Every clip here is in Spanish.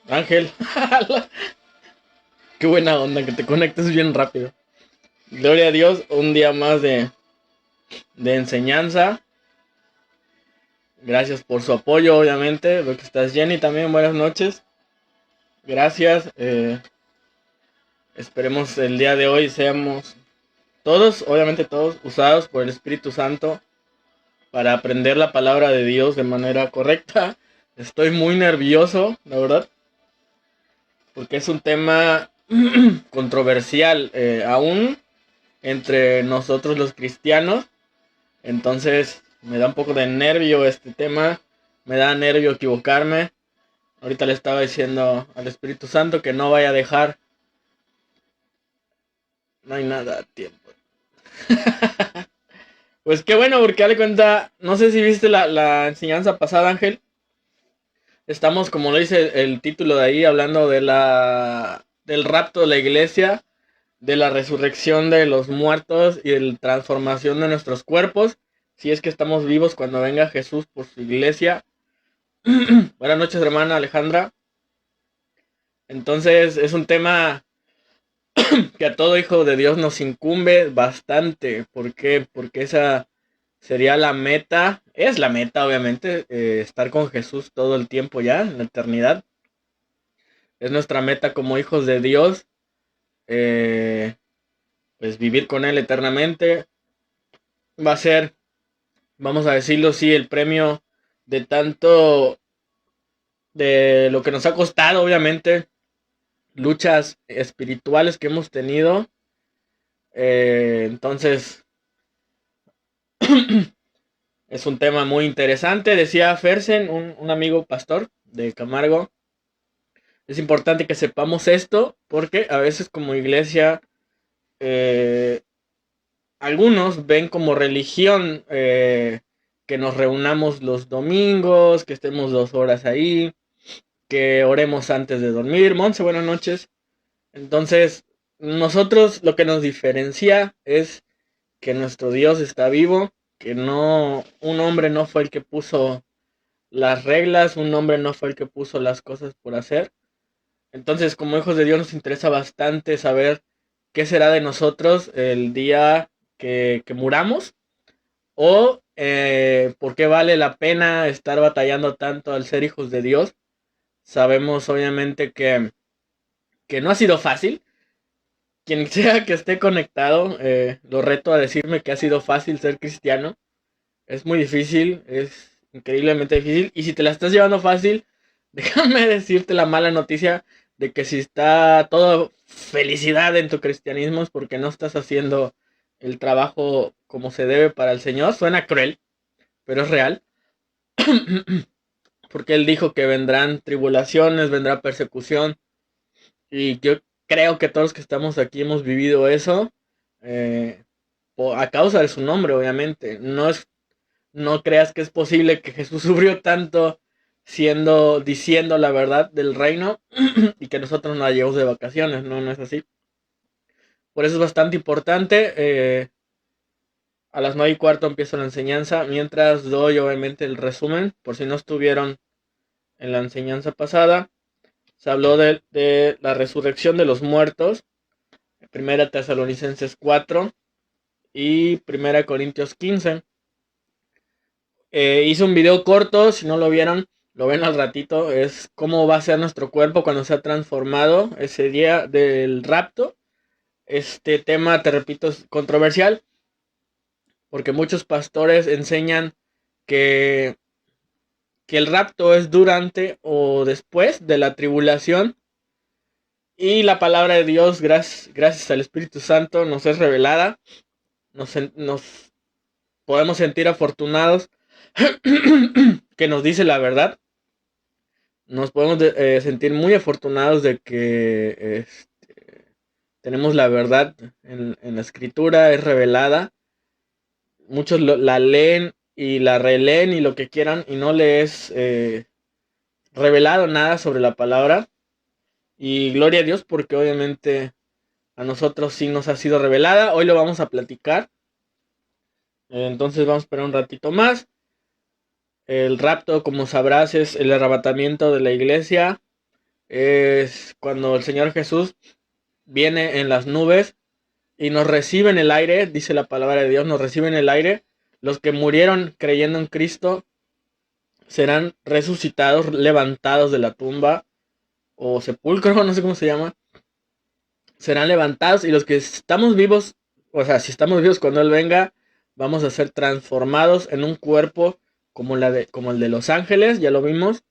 Ángel, qué buena onda que te conectes bien rápido. Gloria a Dios, un día más de enseñanza. Gracias por su apoyo, obviamente. Veo que estás Jenny también, buenas noches. Gracias. Esperemos el día de hoy seamos todos, obviamente todos, usados por el Espíritu Santo para aprender la palabra de Dios de manera correcta. Estoy muy nervioso, la verdad, porque es un tema controversial, aún entre nosotros los cristianos. Entonces me da un poco de nervio este tema, me da nervio equivocarme. Ahorita le estaba diciendo al Espíritu Santo que no vaya a dejar. No hay nada a tiempo. Pues qué bueno, porque dale cuenta, no sé si viste la enseñanza pasada, Ángel. Estamos, como lo dice el título de ahí, hablando del rapto de la iglesia, de la resurrección de los muertos y de la transformación de nuestros cuerpos, si es que estamos vivos cuando venga Jesús por su iglesia. Buenas noches, hermana Alejandra. Entonces es un tema que a todo hijo de Dios nos incumbe bastante. ¿Por qué? Porque esa sería la meta, es la meta obviamente, estar con Jesús todo el tiempo ya, en la eternidad. Es nuestra meta como hijos de Dios, eh, pues vivir con Él eternamente. Va a ser, vamos a decirlo así, el premio de tanto, de lo que nos ha costado obviamente, luchas espirituales que hemos tenido. Entonces, es un tema muy interesante. Decía Fersen, un amigo pastor de Camargo, es importante que sepamos esto porque a veces como iglesia eh, algunos ven como religión que nos reunamos los domingos, que estemos 2 horas ahí, que oremos antes de dormir. Monse, buenas noches. Entonces, nosotros lo que nos diferencia es que nuestro Dios está vivo, que no, un hombre no fue el que puso las reglas, un hombre no fue el que puso las cosas por hacer. Entonces, como hijos de Dios nos interesa bastante saber qué será de nosotros el día que muramos o por qué vale la pena estar batallando tanto al ser hijos de Dios. Sabemos obviamente que no ha sido fácil. Quien sea que esté conectado, lo reto a decirme que ha sido fácil ser cristiano. Es muy difícil, es increíblemente difícil. Y si te la estás llevando fácil, déjame decirte la mala noticia de que si está todo felicidad en tu cristianismo es porque no estás haciendo el trabajo como se debe para el Señor. Suena cruel, pero es real. Porque Él dijo que vendrán tribulaciones, vendrá persecución. Y yo creo que todos los que estamos aquí hemos vivido eso. eh, a causa de su nombre, obviamente. No creas que es posible que Jesús sufrió tanto diciendo la verdad del reino y que nosotros nos la llevamos de vacaciones. No, no es así. Por eso es bastante importante. A las 9:15 empieza la enseñanza. Mientras doy obviamente el resumen, por si no estuvieron en la enseñanza pasada. Se habló de la resurrección de los muertos. Primera Tesalonicenses 4 y Primera Corintios 15. Hice un video corto, si no lo vieron, lo ven al ratito. Es cómo va a ser nuestro cuerpo cuando se ha transformado ese día del rapto. Este tema, te repito, es controversial porque muchos pastores enseñan que, que el rapto es durante o después de la tribulación. Y la palabra de Dios, gracias al Espíritu Santo, nos es revelada. Nos podemos sentir afortunados que nos dice la verdad. Nos podemos sentir muy afortunados de que tenemos la verdad en la escritura, es revelada. Muchos la leen y la releen y lo que quieran y no les revelado nada sobre la palabra. Y gloria a Dios porque obviamente a nosotros sí nos ha sido revelada. Hoy lo vamos a platicar. Entonces vamos a esperar un ratito más. El rapto, como sabrás, es el arrebatamiento de la iglesia. Es cuando el Señor Jesús viene en las nubes y nos recibe en el aire, dice la palabra de Dios, nos recibe en el aire. Los que murieron creyendo en Cristo serán resucitados, levantados de la tumba o sepulcro, no sé cómo se llama. Serán levantados y los que estamos vivos, o sea, si estamos vivos cuando Él venga, vamos a ser transformados en un cuerpo como el de los ángeles, ya lo vimos,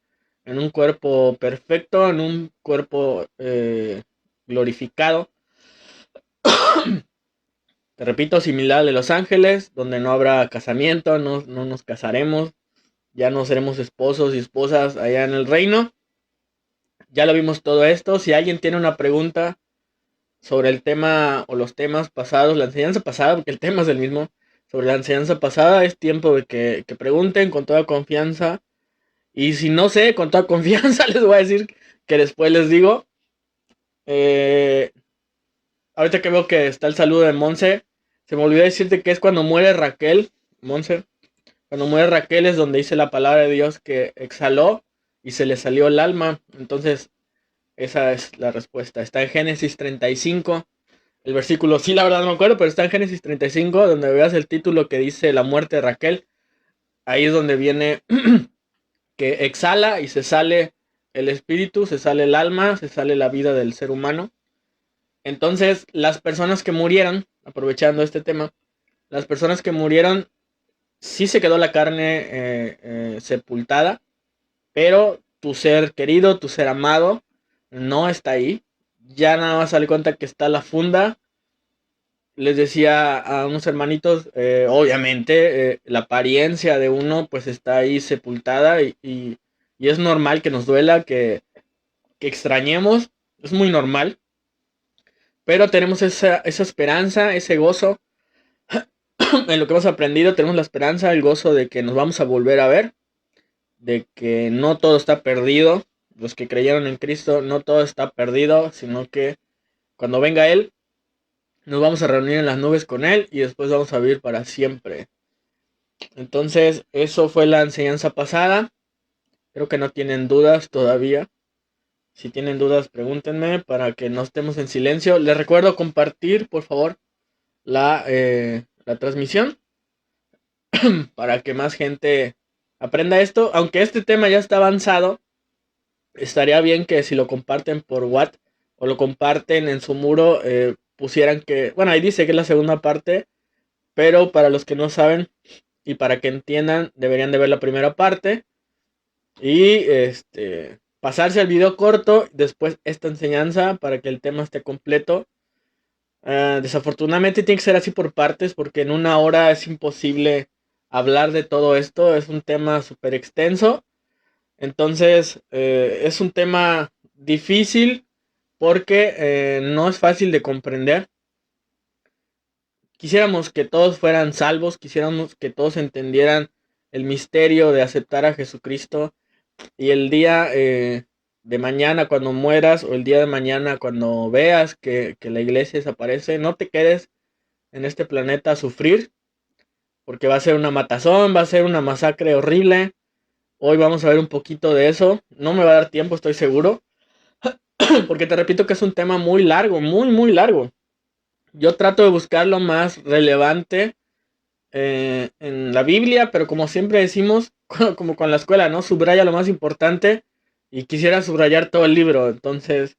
en un cuerpo perfecto, en un cuerpo glorificado. Te repito, similar al de los ángeles, donde no habrá casamiento, no nos casaremos, ya no seremos esposos y esposas allá en el reino. Ya lo vimos todo esto. Si alguien tiene una pregunta sobre el tema o los temas pasados, la enseñanza pasada, porque el tema es el mismo, sobre la enseñanza pasada, es tiempo de que pregunten con toda confianza. Y si no sé, con toda confianza les voy a decir que después les digo. Eh, Ahorita que veo que está el saludo de Monse, se me olvidó decirte que es cuando muere Raquel, Monse. Cuando muere Raquel es donde dice la palabra de Dios que exhaló y se le salió el alma. Entonces, esa es la respuesta. Está en Génesis 35. El versículo, sí, la verdad no me acuerdo, pero está en Génesis 35, donde veas el título que dice la muerte de Raquel. Ahí es donde viene que exhala y se sale el espíritu, se sale el alma, se sale la vida del ser humano. Entonces, las personas que murieron, aprovechando este tema, las personas que murieron, sí se quedó la carne sepultada, pero tu ser querido, tu ser amado, no está ahí. Ya nada más sale cuenta que está la funda. Les decía a unos hermanitos, obviamente, la apariencia de uno pues está ahí sepultada y es normal que nos duela, que extrañemos, es muy normal, pero tenemos esa esperanza, ese gozo en lo que hemos aprendido, tenemos la esperanza, el gozo de que nos vamos a volver a ver, de que no todo está perdido, los que creyeron en Cristo, no todo está perdido, sino que cuando venga Él, nos vamos a reunir en las nubes con Él y después vamos a vivir para siempre. Entonces, eso fue la enseñanza pasada. Creo que no tienen dudas todavía. Si tienen dudas, pregúntenme para que no estemos en silencio. Les recuerdo compartir, por favor, la transmisión para que más gente aprenda esto. Aunque este tema ya está avanzado, estaría bien que si lo comparten por WhatsApp o lo comparten en su muro, pusieran que, bueno, ahí dice que es la segunda parte, pero para los que no saben y para que entiendan, deberían de ver la primera parte y pasarse al video corto, después esta enseñanza para que el tema esté completo. Desafortunadamente tiene que ser así por partes porque en una hora es imposible hablar de todo esto, es un tema súper extenso. Entonces, es un tema difícil porque no es fácil de comprender. Quisiéramos que todos fueran salvos, quisiéramos que todos entendieran el misterio de aceptar a Jesucristo y el día de mañana cuando mueras o el día de mañana cuando veas que la iglesia desaparece, no te quedes en este planeta a sufrir porque va a ser una matazón, va a ser una masacre horrible. Hoy vamos a ver un poquito de eso. No me va a dar tiempo, estoy seguro. Porque te repito que es un tema muy largo, muy, muy largo. Yo trato de buscar lo más relevante en la Biblia, pero como siempre decimos, como con la escuela, ¿no? Subraya lo más importante y quisiera subrayar todo el libro. Entonces,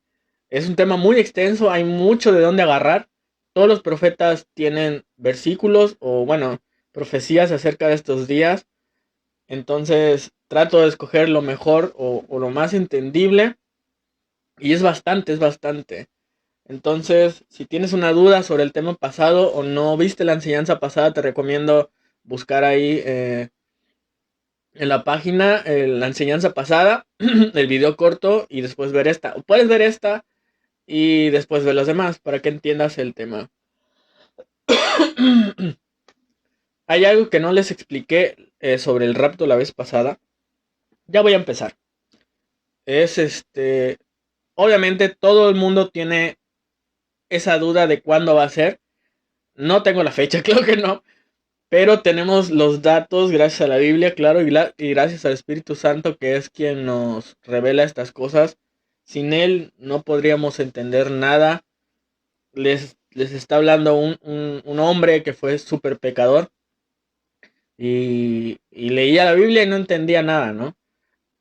es un tema muy extenso, hay mucho de dónde agarrar. Todos los profetas tienen versículos o, bueno, profecías acerca de estos días. Entonces trato de escoger lo mejor o lo más entendible. Y es bastante, es bastante. Entonces, si tienes una duda sobre el tema pasado o no viste la enseñanza pasada, te recomiendo buscar ahí en la página la enseñanza pasada, el video corto y después ver esta. O puedes ver esta y después ver los demás para que entiendas el tema. Hay algo que no les expliqué sobre el rapto la vez pasada. Ya voy a empezar. Es obviamente todo el mundo tiene esa duda de cuándo va a ser. No tengo la fecha, creo que no. Pero tenemos los datos gracias a la Biblia, claro, y gracias al Espíritu Santo, que es quien nos revela estas cosas. Sin Él no podríamos entender nada. Les está hablando un hombre que fue súper pecador y leía la Biblia y no entendía nada, ¿no?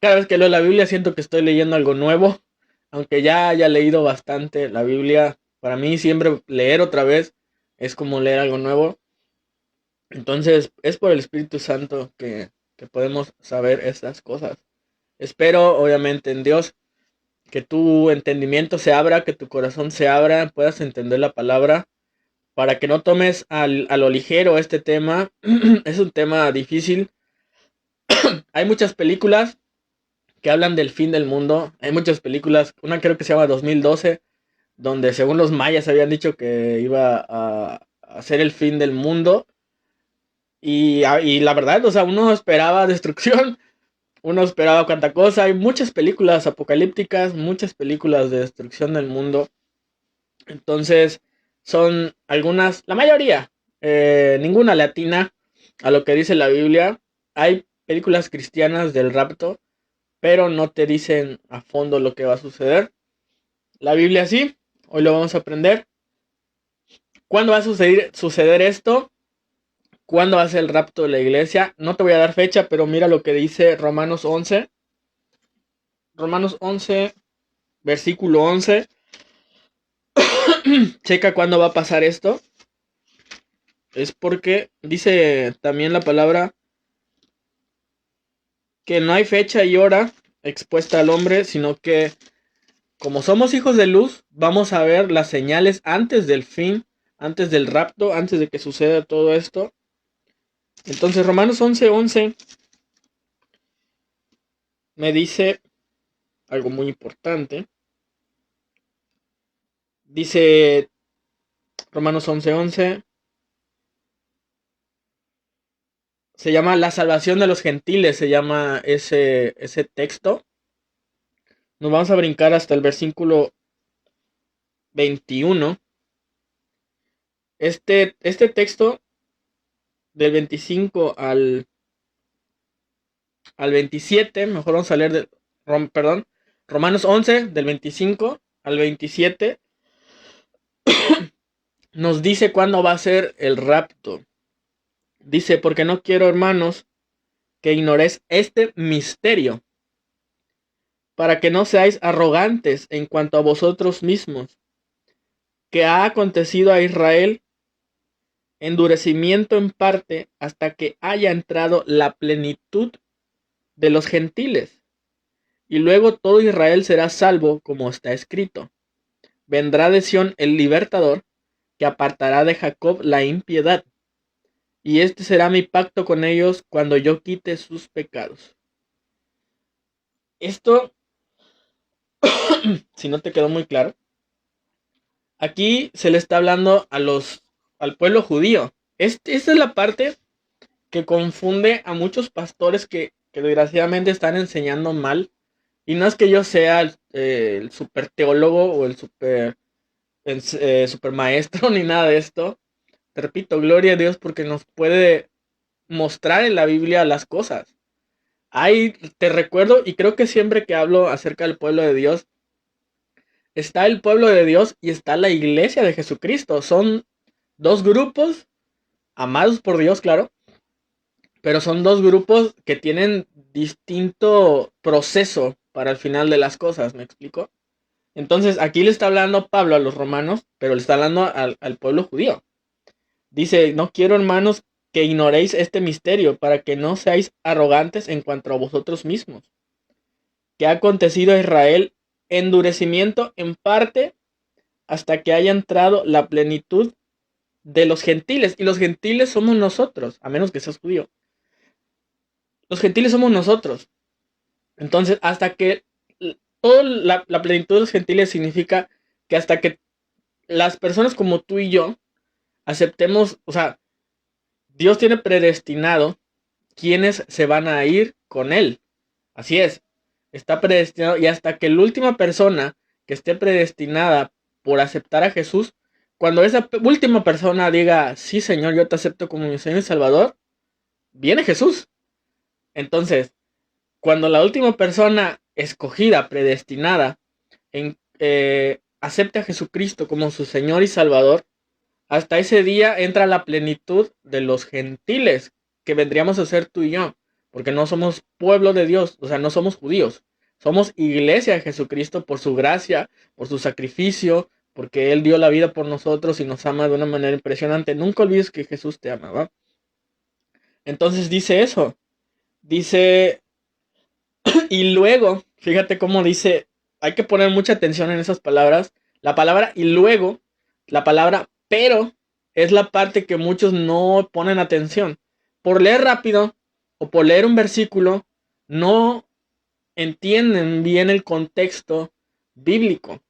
Cada vez que leo la Biblia siento que estoy leyendo algo nuevo, aunque ya haya leído bastante la Biblia. Para mí siempre leer otra vez es como leer algo nuevo. Entonces es por el Espíritu Santo que podemos saber estas cosas. Espero obviamente en Dios que tu entendimiento se abra, que tu corazón se abra, puedas entender la palabra, para que no tomes a lo ligero este tema. Es un tema difícil. Hay muchas películas que hablan del fin del mundo. Hay muchas películas, una creo que se llama 2012, donde según los mayas habían dicho que iba a ser el fin del mundo. Y la verdad, o sea, uno esperaba destrucción, uno esperaba cuanta cosa. Hay muchas películas apocalípticas, muchas películas de destrucción del mundo. Entonces, son algunas, la mayoría, ninguna latina a lo que dice la Biblia. Hay películas cristianas del rapto, pero no te dicen a fondo lo que va a suceder. La Biblia sí, hoy lo vamos a aprender. ¿Cuándo va a suceder esto? ¿Cuándo va a ser el rapto de la iglesia? No te voy a dar fecha, pero mira lo que dice Romanos 11. Romanos 11, versículo 11. Checa cuándo va a pasar esto. Es porque dice también la palabra que no hay fecha y hora expuesta al hombre, sino que como somos hijos de luz, vamos a ver las señales antes del fin, antes del rapto, antes de que suceda todo esto. Entonces Romanos 11:11 me dice algo muy importante. Dice Romanos 11:11, se llama la salvación de los gentiles, se llama ese texto. Nos vamos a brincar hasta el versículo 21. Este texto del 25 al 27, mejor vamos a leer Romanos 11 del 25 al 27, nos dice cuándo va a ser el rapto. Dice, porque no quiero, hermanos, que ignoréis este misterio, para que no seáis arrogantes en cuanto a vosotros mismos, que ha acontecido a Israel endurecimiento en parte hasta que haya entrado la plenitud de los gentiles, y luego todo Israel será salvo, como está escrito. Vendrá de Sión el libertador, que apartará de Jacob la impiedad, y este será mi pacto con ellos cuando yo quite sus pecados. Esto, si no te quedó muy claro, aquí se le está hablando al pueblo judío. Esta es la parte que confunde a muchos pastores que desgraciadamente están enseñando mal. Y no es que yo sea el super teólogo o el super maestro ni nada de esto. Te repito, gloria a Dios porque nos puede mostrar en la Biblia las cosas. Ahí te recuerdo, y creo que siempre que hablo acerca del pueblo de Dios, está el pueblo de Dios y está la iglesia de Jesucristo. Son dos grupos amados por Dios, claro, pero son dos grupos que tienen distinto proceso para el final de las cosas, ¿me explico? Entonces aquí le está hablando Pablo a los romanos, pero le está hablando al pueblo judío. Dice, no quiero, hermanos, que ignoréis este misterio, para que no seáis arrogantes en cuanto a vosotros mismos, que ha acontecido a Israel endurecimiento en parte hasta que haya entrado la plenitud de los gentiles. Y los gentiles somos nosotros, a menos que seas judío. Los gentiles somos nosotros. Entonces, hasta que toda la plenitud de los gentiles significa que hasta que las personas como tú y yo aceptemos, o sea, Dios tiene predestinado quienes se van a ir con Él. Así es, está predestinado, y hasta que la última persona que esté predestinada por aceptar a Jesús cuando esa última persona diga, sí Señor, yo te acepto como mi Señor y Salvador, viene Jesús. Entonces, cuando la última persona escogida, predestinada, acepte a Jesucristo como su Señor y Salvador, hasta ese día entra la plenitud de los gentiles, que vendríamos a ser tú y yo, porque no somos pueblo de Dios, o sea, no somos judíos, somos iglesia de Jesucristo por su gracia, por su sacrificio, porque Él dio la vida por nosotros y nos ama de una manera impresionante. Nunca olvides que Jesús te ama, ¿va? Entonces dice eso, dice, y luego, fíjate cómo dice, hay que poner mucha atención en esas palabras, la palabra y luego, la palabra pero, es la parte que muchos no ponen atención. Por leer rápido o por leer un versículo, no entienden bien el contexto bíblico.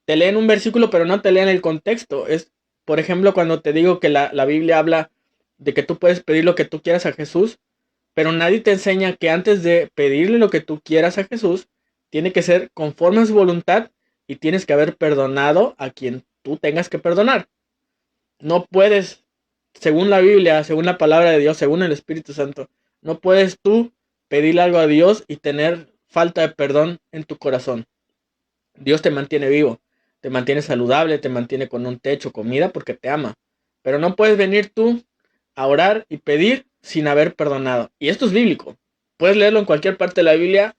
Te leen un versículo, pero no te leen el contexto. Es, por ejemplo, cuando te digo que la Biblia habla de que tú puedes pedir lo que tú quieras a Jesús, pero nadie te enseña que antes de pedirle lo que tú quieras a Jesús, tiene que ser conforme a su voluntad y tienes que haber perdonado a quien tú tengas que perdonar. No puedes, según la Biblia, según la palabra de Dios, según el Espíritu Santo, no puedes tú pedirle algo a Dios y tener falta de perdón en tu corazón. Dios te mantiene vivo, te mantiene saludable, te mantiene con un techo, comida, porque te ama. Pero no puedes venir tú a orar y pedir sin haber perdonado. Y esto es bíblico. Puedes leerlo en cualquier parte de la Biblia.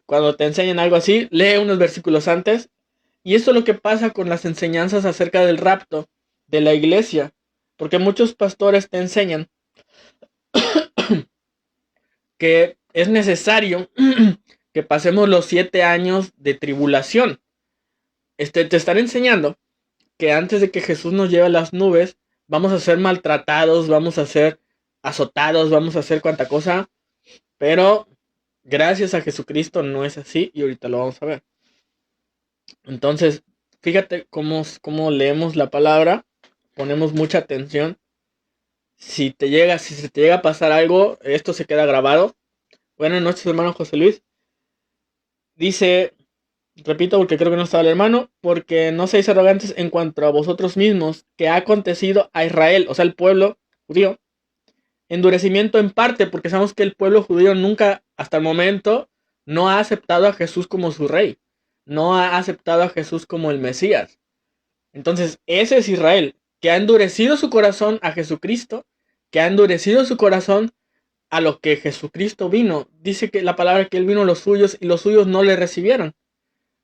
Cuando te enseñan algo así, lee unos versículos antes. Y esto es lo que pasa con las enseñanzas acerca del rapto de la iglesia. Porque muchos pastores te enseñan que es necesario que pasemos los 7 años de tribulación. Te están enseñando que antes de que Jesús nos lleve a las nubes, vamos a ser maltratados, vamos a ser azotados, vamos a hacer cuanta cosa, pero gracias a Jesucristo no es así y ahorita lo vamos a ver. Entonces, fíjate cómo leemos la palabra, ponemos mucha atención. Si se te llega a pasar algo, esto se queda grabado. Buenas noches, hermano José Luis. Dice, repito porque creo que no estaba el hermano, porque no seáis arrogantes en cuanto a vosotros mismos, que ha acontecido a Israel, o sea, el pueblo judío, endurecimiento en parte, porque sabemos que el pueblo judío nunca, hasta el momento, no ha aceptado a Jesús como su rey, no ha aceptado a Jesús como el Mesías. Entonces, ese es Israel, que ha endurecido su corazón a Jesucristo, que ha endurecido su corazón a lo que Jesucristo vino. Dice que la palabra que él vino a los suyos y los suyos no le recibieron.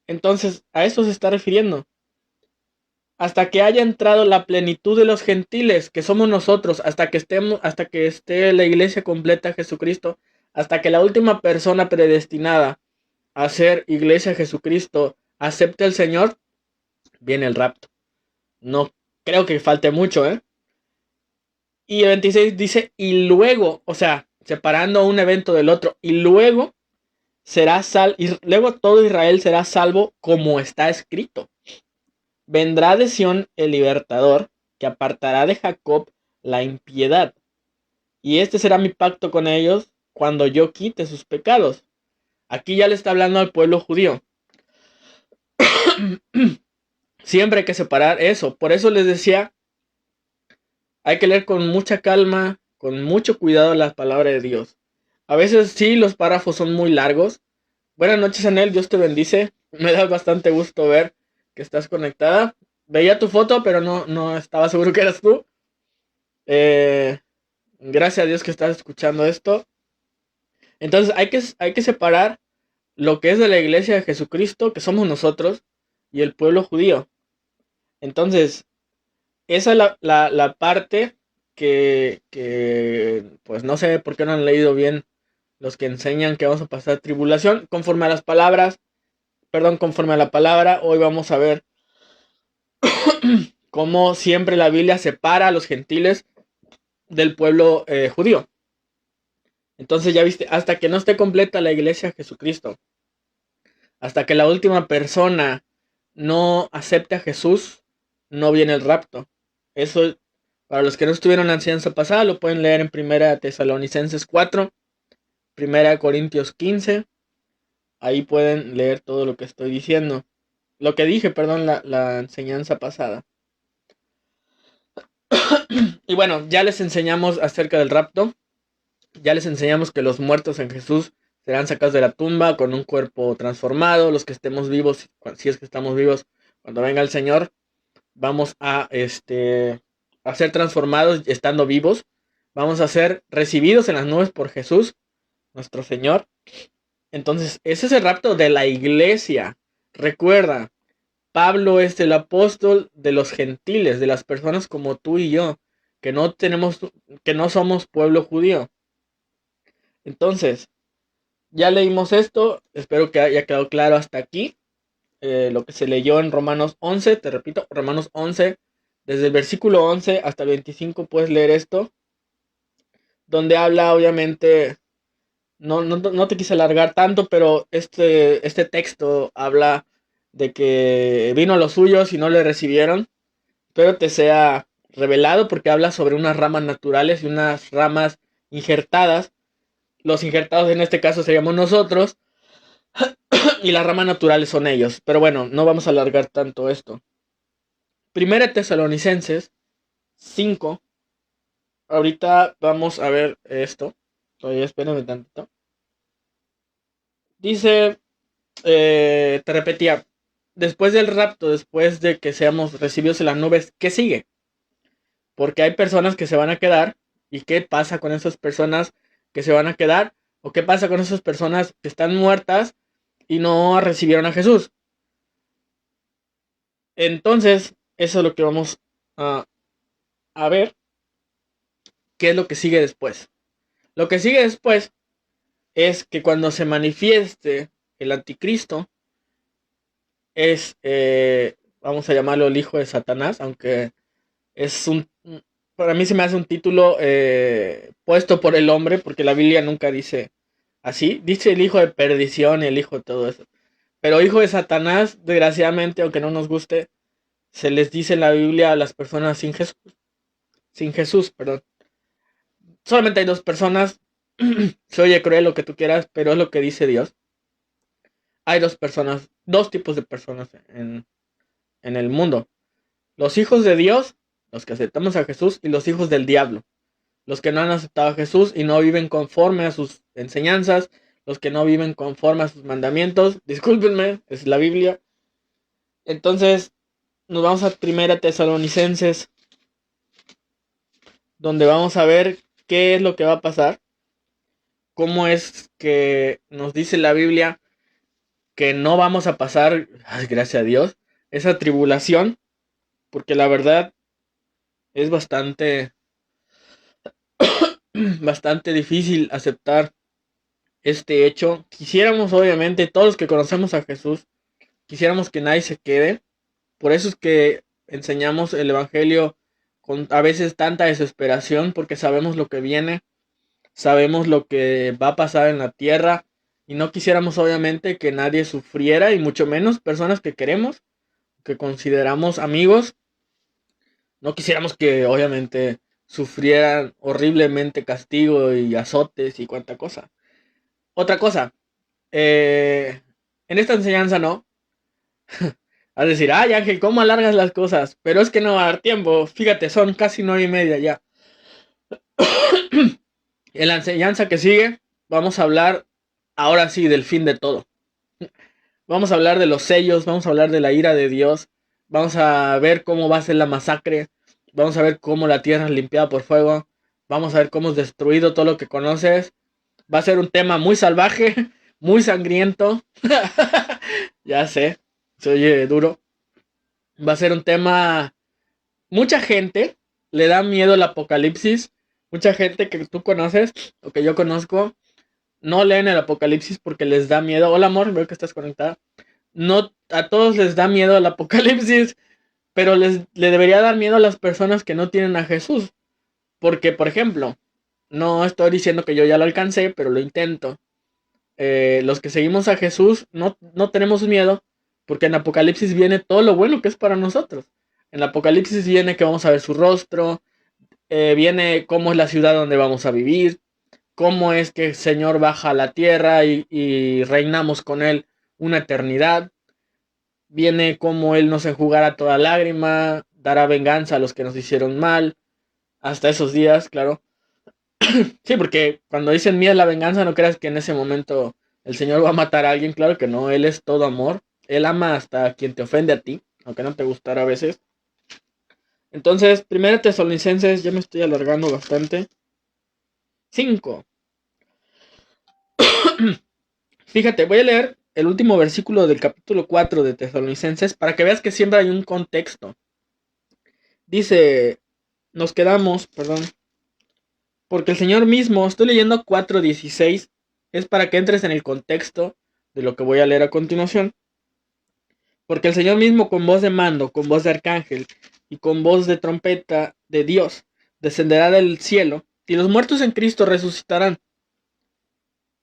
Entonces, a eso se está refiriendo. Hasta que haya entrado la plenitud de los gentiles, que somos nosotros, hasta que esté la iglesia completa Jesucristo, hasta que la última persona predestinada a ser iglesia Jesucristo acepte al Señor, viene el rapto. No creo que falte mucho, ¿eh? Y el 26 dice, y luego, o sea, separando un evento del otro, y luego y luego todo Israel será salvo como está escrito. Vendrá de Sión el libertador, que apartará de Jacob la impiedad. Y este será mi pacto con ellos cuando yo quite sus pecados. Aquí ya le está hablando al pueblo judío. Siempre hay que separar eso. Por eso les decía, hay que leer con mucha calma, con mucho cuidado la palabra de Dios. A veces sí, los párrafos son muy largos. Buenas noches, Anel, Dios te bendice. Me da bastante gusto ver que estás conectada. Veía tu foto, pero no estaba seguro que eras tú. Gracias a Dios que estás escuchando esto. Entonces hay que separar lo que es de la iglesia de Jesucristo, que somos nosotros, y el pueblo judío. Entonces, esa es la parte que, pues no sé por qué no han leído bien los que enseñan que vamos a pasar tribulación. Conforme a las palabras, conforme a la palabra, hoy vamos a ver cómo siempre la Biblia separa a los gentiles del pueblo judío. Entonces ya viste, hasta que no esté completa la iglesia de Jesucristo, hasta que la última persona no acepte a Jesús, no viene el rapto. Eso, para los que no estuvieron en la enseñanza pasada, lo pueden leer en 1 Tesalonicenses 4, 1 Corintios 15. Ahí pueden leer todo lo que estoy diciendo. Lo que dije, perdón, la enseñanza pasada. Y bueno, ya les enseñamos acerca del rapto. Ya les enseñamos que los muertos en Jesús serán sacados de la tumba con un cuerpo transformado. Los que estemos vivos, si es que estamos vivos, cuando venga el Señor, vamos a ser transformados estando vivos. Vamos a ser recibidos en las nubes por Jesús, nuestro Señor. Entonces, ese es el rapto de la iglesia. Recuerda, Pablo es el apóstol de los gentiles, de las personas como tú y yo, que no somos pueblo judío. Entonces, ya leímos esto, espero que haya quedado claro hasta aquí. Lo que se leyó en Romanos 11, te repito, Romanos 11, desde el versículo 11 hasta el 25 puedes leer esto, donde habla obviamente, no te quise alargar tanto, pero este texto habla de que vino a los suyos y no le recibieron, pero te sea revelado porque habla sobre unas ramas naturales y unas ramas injertadas. Los injertados en este caso seríamos nosotros y las ramas naturales son ellos. Pero bueno, no vamos a alargar tanto esto. Primera Tesalonicenses 5. Ahorita vamos a ver esto. Todavía espérame tantito. Dice, te repetía, después del rapto, después de que seamos recibidos en las nubes, ¿qué sigue? Porque hay personas que se van a quedar. ¿Y qué pasa con esas personas que se van a quedar? ¿O qué pasa con esas personas que están muertas y no recibieron a Jesús? Entonces, eso es lo que vamos a ver. ¿Qué es lo que sigue después? Lo que sigue después es que cuando se manifieste el anticristo, es, vamos a llamarlo el hijo de Satanás, aunque es para mí se me hace un título puesto por el hombre, porque la Biblia nunca dice así, dice el hijo de perdición y el hijo de todo eso. Pero hijo de Satanás, desgraciadamente, aunque no nos guste, se les dice en la Biblia a las personas sin Jesús, perdón. Solamente hay dos personas, se oye cruel lo que tú quieras, pero es lo que dice Dios. Hay dos personas, dos tipos de personas en el mundo. Los hijos de Dios, los que aceptamos a Jesús, y los hijos del diablo. Los que no han aceptado a Jesús y no viven conforme a sus enseñanzas, los que no viven conforme a sus mandamientos. Discúlpenme, es la Biblia. Entonces, nos vamos a Primera Tesalonicenses, donde vamos a ver qué es lo que va a pasar. Cómo es que nos dice la Biblia que no vamos a pasar, gracias a Dios, esa tribulación, porque la verdad es bastante difícil aceptar este hecho. Quisiéramos, obviamente, todos los que conocemos a Jesús, quisiéramos que nadie se quede. Por eso es que enseñamos el Evangelio con a veces tanta desesperación, porque sabemos lo que viene, sabemos lo que va a pasar en la tierra, y no quisiéramos, obviamente, que nadie sufriera, y mucho menos personas que queremos, que consideramos amigos. No quisiéramos que, obviamente, sufrieran horriblemente castigo y azotes y cuánta cosa. Otra cosa, en esta enseñanza no. A decir, ay Ángel, ¿cómo alargas las cosas? Pero es que no va a dar tiempo. Fíjate, son casi 9:30 ya. En la enseñanza que sigue, vamos a hablar ahora sí del fin de todo. Vamos a hablar de los sellos, vamos a hablar de la ira de Dios. Vamos a ver cómo va a ser la masacre. Vamos a ver cómo la tierra es limpiada por fuego. Vamos a ver cómo es destruido todo lo que conoces. Va a ser un tema muy salvaje, muy sangriento. Ya sé, se oye duro. Va a ser un tema... Mucha gente le da miedo al apocalipsis. Mucha gente que tú conoces o que yo conozco no leen el apocalipsis porque les da miedo. Hola amor, veo que estás conectada. No, a todos les da miedo el apocalipsis, pero le debería dar miedo a las personas que no tienen a Jesús. Porque, por ejemplo, no estoy diciendo que yo ya lo alcancé, pero lo intento. Los que seguimos a Jesús no tenemos miedo, porque en Apocalipsis viene todo lo bueno que es para nosotros. En Apocalipsis viene que vamos a ver su rostro, viene cómo es la ciudad donde vamos a vivir, cómo es que el Señor baja a la tierra y reinamos con Él una eternidad. Viene cómo Él nos enjugará toda lágrima, dará venganza a los que nos hicieron mal, hasta esos días, claro. Sí, porque cuando dicen mía es la venganza, no creas que en ese momento el Señor va a matar a alguien, claro que no, Él es todo amor, Él ama hasta a quien te ofende a ti, aunque no te gustara a veces. Entonces, primera Tesalonicenses, ya me estoy alargando bastante. 5. Fíjate, voy a leer el último versículo del capítulo 4 de Tesalonicenses para que veas que siempre hay un contexto. Dice, nos quedamos, perdón, porque el Señor mismo, estoy leyendo 4:16, es para que entres en el contexto de lo que voy a leer a continuación. Porque el Señor mismo con voz de mando, con voz de arcángel y con voz de trompeta de Dios descenderá del cielo y los muertos en Cristo resucitarán.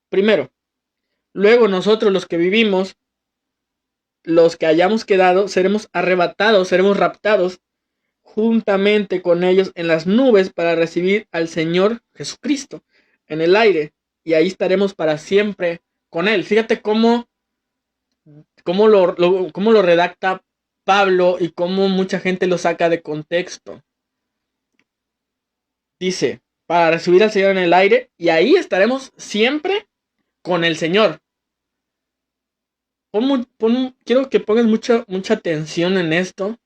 Primero, luego nosotros los que vivimos, los que hayamos quedado, seremos arrebatados, seremos raptados juntamente con ellos en las nubes para recibir al Señor Jesucristo en el aire y ahí estaremos para siempre con Él. Fíjate cómo lo redacta Pablo y cómo mucha gente lo saca de contexto. Dice, para recibir al Señor en el aire y ahí estaremos siempre con el Señor. Quiero que pongas mucha atención en esto.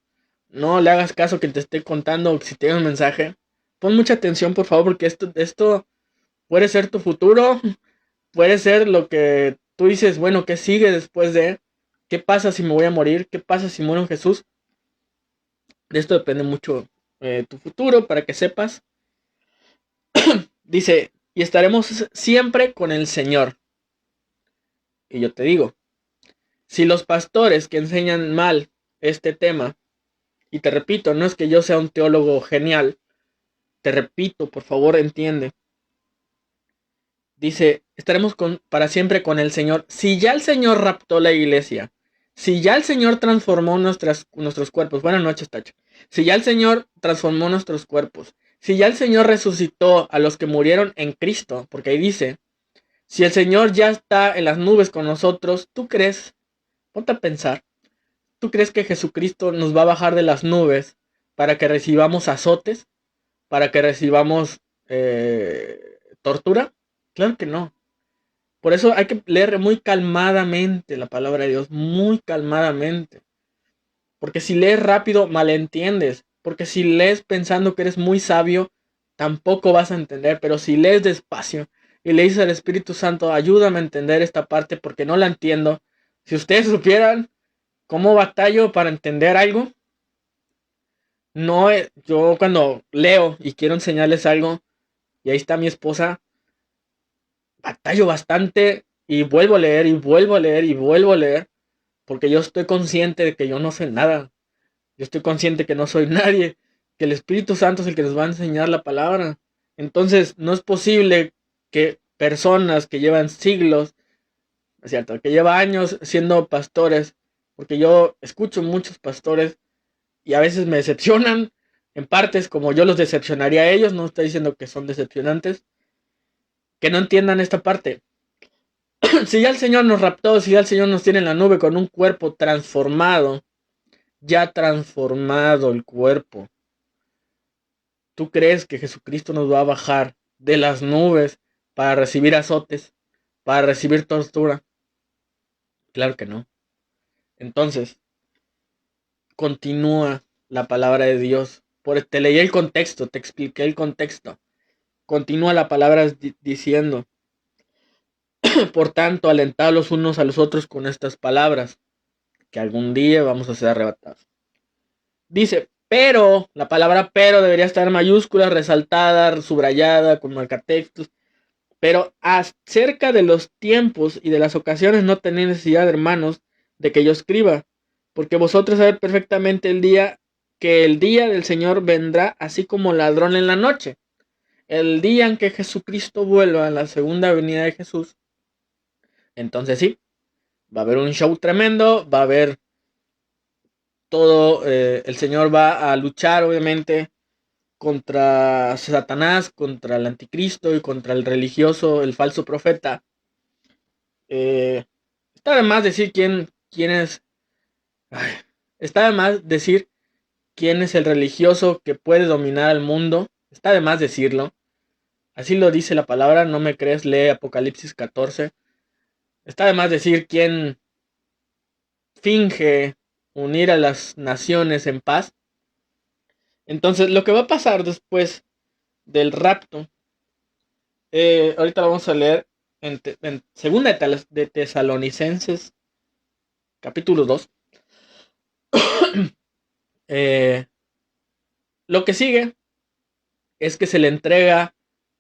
No le hagas caso que te esté contando si tienes un mensaje. Pon mucha atención, por favor, porque esto puede ser tu futuro. Puede ser lo que tú dices, bueno, ¿qué sigue después de? ¿Qué pasa si me voy a morir? ¿Qué pasa si muero en Jesús? De esto depende mucho tu futuro, para que sepas. Dice, y estaremos siempre con el Señor. Y yo te digo, si los pastores que enseñan mal este tema, y te repito, no es que yo sea un teólogo genial, te repito, por favor, entiende. Dice, estaremos para siempre con el Señor. Si ya el Señor raptó la iglesia, si ya el Señor transformó nuestros cuerpos, buenas noches, Tacho. Si ya el Señor transformó nuestros cuerpos, si ya el Señor resucitó a los que murieron en Cristo, porque ahí dice, si el Señor ya está en las nubes con nosotros, ¿tú crees? Ponte a pensar. ¿Tú crees que Jesucristo nos va a bajar de las nubes para que recibamos azotes? ¿Para que recibamos tortura? Claro que no. Por eso hay que leer muy calmadamente la palabra de Dios, muy calmadamente. Porque si lees rápido, malentiendes. Porque si lees pensando que eres muy sabio, tampoco vas a entender. Pero si lees despacio y le dices al Espíritu Santo, ayúdame a entender esta parte porque no la entiendo. Si ustedes supieran cómo batallo para entender algo, no, yo cuando leo y quiero enseñarles algo, y ahí está mi esposa, batallo bastante y vuelvo a leer y vuelvo a leer y vuelvo a leer, porque yo estoy consciente de que yo no sé nada. Yo estoy consciente que no soy nadie, que el Espíritu Santo es el que nos va a enseñar la palabra. Entonces, no es posible que personas que llevan siglos, es cierto, que llevan años siendo pastores, porque yo escucho muchos pastores y a veces me decepcionan en partes como yo los decepcionaría a ellos, no estoy diciendo que son decepcionantes, que no entiendan esta parte. Si ya el Señor nos raptó, si ya el Señor nos tiene en la nube con un cuerpo transformado, ya transformado el cuerpo, ¿tú crees que Jesucristo nos va a bajar de las nubes para recibir azotes, para recibir tortura? Claro que no. Entonces, continúa la palabra de Dios. Te leí el contexto, te expliqué el contexto. Continúa la palabra diciendo, por tanto, alentad los unos a los otros con estas palabras, que algún día vamos a ser arrebatados. Dice, pero, la palabra pero debería estar en mayúsculas, resaltada, subrayada, con marcatextos. Pero acerca de los tiempos y de las ocasiones no tenéis necesidad, hermanos, de que yo escriba, porque vosotros sabéis perfectamente que el día del Señor vendrá así como ladrón en la noche. El día en que Jesucristo vuelva, en la segunda venida de Jesús, entonces sí, va a haber un show tremendo, va a haber todo, el Señor va a luchar obviamente contra Satanás, contra el anticristo y contra el religioso, el falso profeta. Está de más decir quién es. Está de más decir quién es el religioso que puede dominar al mundo. Está de más decirlo. Así lo dice la palabra, no me crees, lee Apocalipsis 14. Está de más decir quién finge unir a las naciones en paz. Entonces, lo que va a pasar después del rapto, ahorita lo vamos a leer en segunda de Tesalonicenses, capítulo 2. Lo que sigue es que se le entrega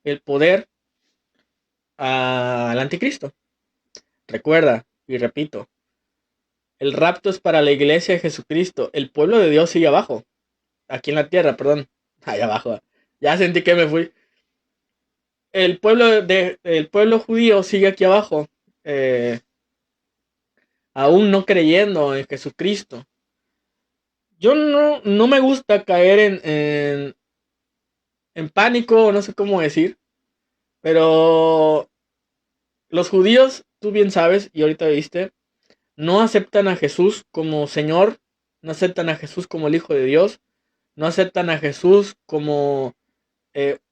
el poder al anticristo. Recuerda, y repito, el rapto es para la iglesia de Jesucristo. El pueblo de Dios sigue abajo. Aquí en la tierra, perdón. Allá abajo. Ya sentí que me fui. El pueblo judío sigue aquí abajo. Aún no creyendo en Jesucristo. Yo no me gusta caer en pánico, no sé cómo decir. Pero los judíos, tú bien sabes, y ahorita viste, no aceptan a Jesús como Señor, no aceptan a Jesús como el Hijo de Dios, no aceptan a Jesús como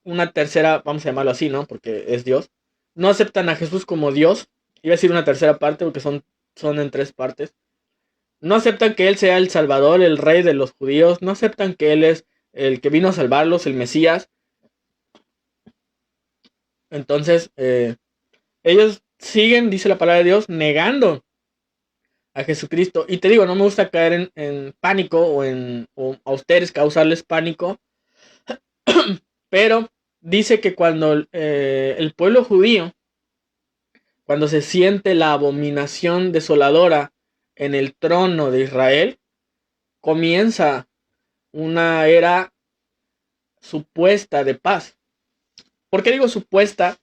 una tercera, vamos a llamarlo así, ¿no? Porque es Dios. No aceptan a Jesús como Dios, iba a decir una tercera parte porque son en tres partes. No aceptan que Él sea el Salvador, el Rey de los judíos, no aceptan que Él es el que vino a salvarlos, el Mesías. Entonces, ellos siguen, dice la palabra de Dios, negando a Jesucristo. Y te digo, no me gusta caer en pánico o a ustedes causarles pánico. Pero dice que cuando el pueblo judío, cuando se siente la abominación desoladora en el trono de Israel, comienza una era supuesta de paz. ¿Por qué digo supuesta?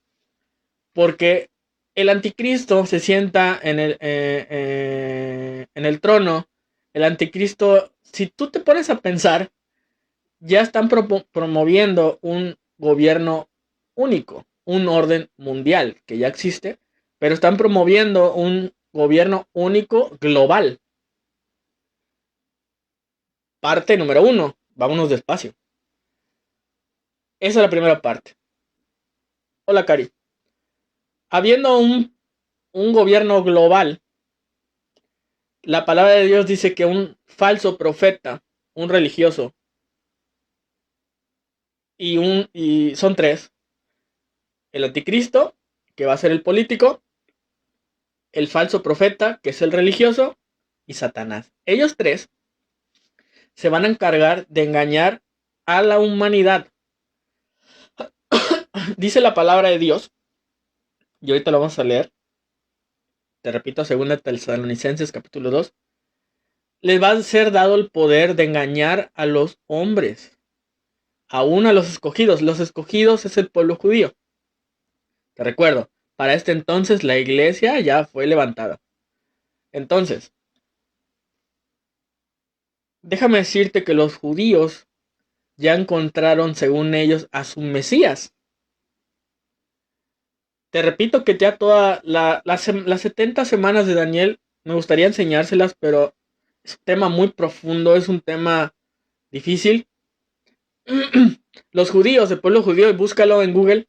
Porque el anticristo se sienta en el trono. El anticristo, si tú te pones a pensar, ya están promoviendo un gobierno único, un orden mundial que ya existe, pero están promoviendo un gobierno único global. Parte número 1, vámonos despacio. Esa es la primera parte. Hola, Cari. Habiendo un gobierno global, la palabra de Dios dice que un falso profeta, un religioso, y son tres: el anticristo, que va a ser el político, el falso profeta, que es el religioso, y Satanás. Ellos tres se van a encargar de engañar a la humanidad. Dice la palabra de Dios, y ahorita lo vamos a leer. Te repito, 2 Tesalonicenses capítulo 2. Les va a ser dado el poder de engañar a los hombres, aún a los escogidos. Los escogidos es el pueblo judío. Te recuerdo, para este entonces la iglesia ya fue levantada. Entonces, déjame decirte que los judíos ya encontraron, según ellos, a su Mesías. Te repito que ya todas las 70 semanas de Daniel me gustaría enseñárselas, pero es un tema muy profundo, es un tema difícil. Los judíos, el pueblo judío, y búscalo en Google,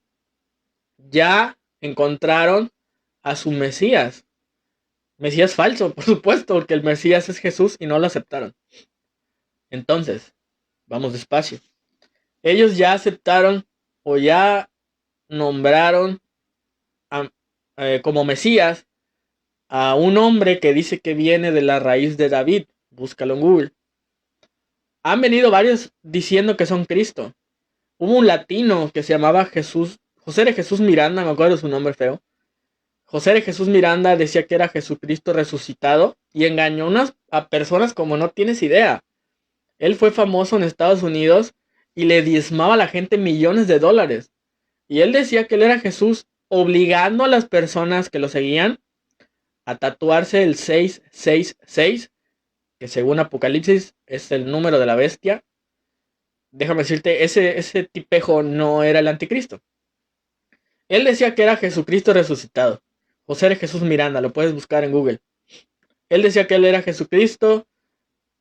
ya encontraron a su Mesías. Mesías falso, por supuesto, porque el Mesías es Jesús y no lo aceptaron. Entonces, vamos despacio. Ellos ya aceptaron o ya nombraron como Mesías a un hombre que dice que viene de la raíz de David. Búscalo en Google. Han venido varios diciendo que son Cristo. Hubo un latino que se llamaba José de Jesús Miranda, me acuerdo su nombre feo. José de Jesús Miranda decía que era Jesucristo resucitado y engañó a personas como no tienes idea. Él fue famoso en Estados Unidos y le diezmaba a la gente millones de dólares. Y él decía que él era Jesús, obligando a las personas que lo seguían a tatuarse el 666, que según Apocalipsis es el número de la bestia. Déjame decirte, ese tipejo no era el anticristo. Él decía que era Jesucristo resucitado. José de Jesús Miranda, lo puedes buscar en Google. Él decía que él era Jesucristo.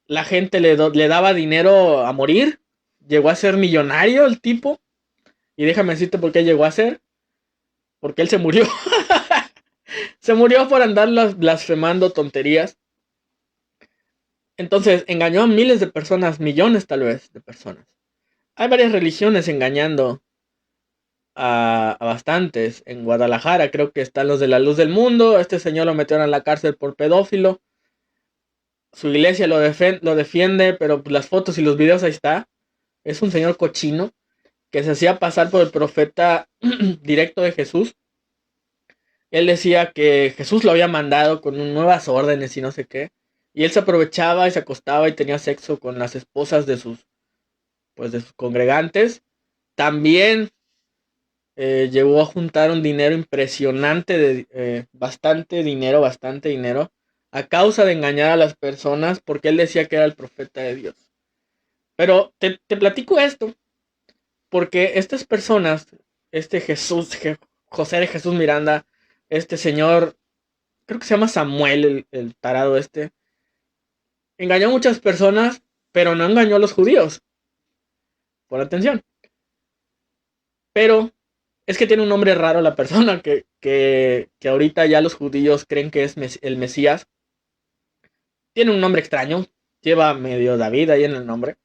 La gente le daba dinero a morir. Llegó a ser millonario el tipo. Y déjame decirte por qué llegó a ser. Porque él se murió. Se murió por andar blasfemando tonterías. Entonces engañó a miles de personas, millones tal vez de personas. Hay varias religiones engañando a bastantes. En Guadalajara creo que están los de la Luz del Mundo. Este señor lo metieron a la cárcel por pedófilo. Su iglesia lo defiende, pero las fotos y los videos ahí está. Es un señor cochino que se hacía pasar por el profeta directo de Jesús. Él decía que Jesús lo había mandado con nuevas órdenes y no sé qué. Y él se aprovechaba y se acostaba y tenía sexo con las esposas de sus congregantes. También llegó a juntar un dinero impresionante, bastante dinero, a causa de engañar a las personas, porque él decía que era el profeta de Dios. Pero te platico esto, porque estas personas, este José de Jesús Miranda, este señor, creo que se llama Samuel, el tarado este, engañó a muchas personas, pero no engañó a los judíos. Pon atención. Pero es que tiene un nombre raro la persona que ahorita ya los judíos creen que es el Mesías. Tiene un nombre extraño. Lleva medio David ahí en el nombre.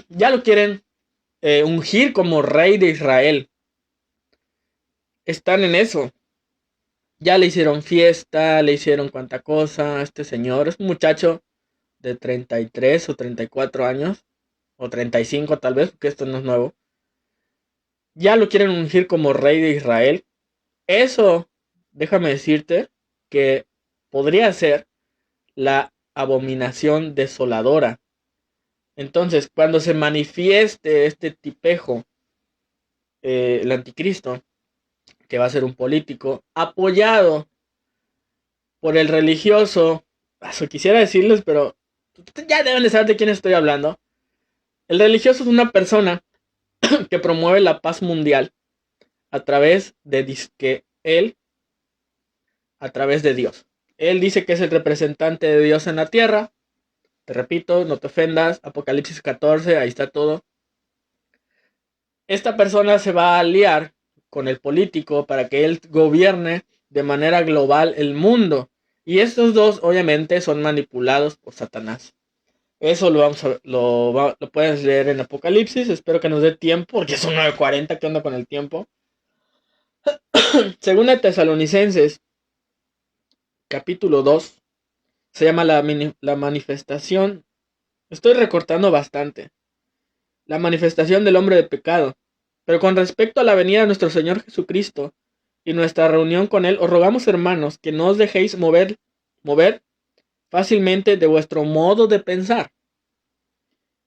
Ya lo quieren ungir como rey de Israel. Están en eso. Ya le hicieron fiesta, le hicieron cuanta cosa. Este señor es un muchacho de 33 o 34 años. O 35 tal vez, porque esto no es nuevo. Ya lo quieren ungir como rey de Israel. Eso, déjame decirte, que podría ser la abominación desoladora. Entonces, cuando se manifieste este tipejo, el anticristo, que va a ser un político, apoyado por el religioso, eso quisiera decirles, pero ya deben de saber de quién estoy hablando. El religioso es una persona que promueve la paz mundial a través de a través de Dios. Él dice que es el representante de Dios en la tierra. Te repito, no te ofendas. Apocalipsis 14, ahí está todo. Esta persona se va a aliar con el político para que él gobierne de manera global el mundo. Y estos dos obviamente son manipulados por Satanás. Eso lo puedes leer en Apocalipsis. Espero que nos dé tiempo, porque son 9:40. ¿Qué onda con el tiempo? Según de Tesalonicenses, capítulo 2, se llama la manifestación. Estoy recortando bastante. La manifestación del hombre de pecado. Pero con respecto a la venida de nuestro Señor Jesucristo y nuestra reunión con Él, os rogamos, hermanos, que no os dejéis mover fácilmente de vuestro modo de pensar.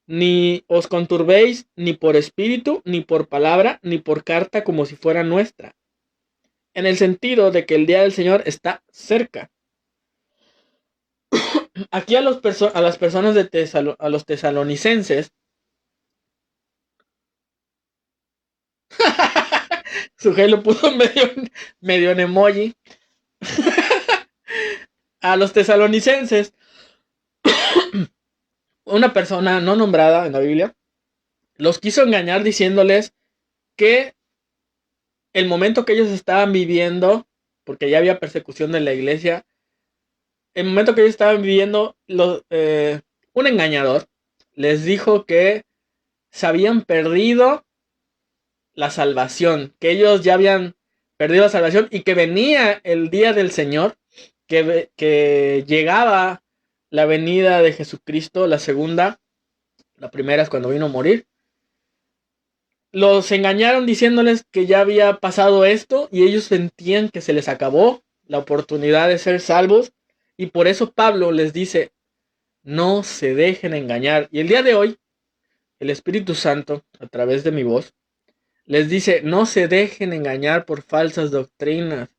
Ni os conturbéis ni por espíritu, ni por palabra, ni por carta como si fuera nuestra. En el sentido de que el día del Señor está cerca. Aquí a las personas a los tesalonicenses, su lo puso medio en emoji. A los tesalonicenses, una persona no nombrada en la Biblia los quiso engañar diciéndoles que el momento que ellos estaban viviendo, porque ya había persecución de la iglesia, el momento que ellos estaban viviendo, un engañador les dijo que se habían perdido la salvación, que ellos ya habían perdido la salvación y que venía el día del Señor, que llegaba la venida de Jesucristo, la segunda. La primera es cuando vino a morir. Los engañaron diciéndoles que ya había pasado esto y ellos sentían que se les acabó la oportunidad de ser salvos, y por eso Pablo les dice: no se dejen engañar. Y el día de hoy, el Espíritu Santo, a través de mi voz, les dice: no se dejen engañar por falsas doctrinas.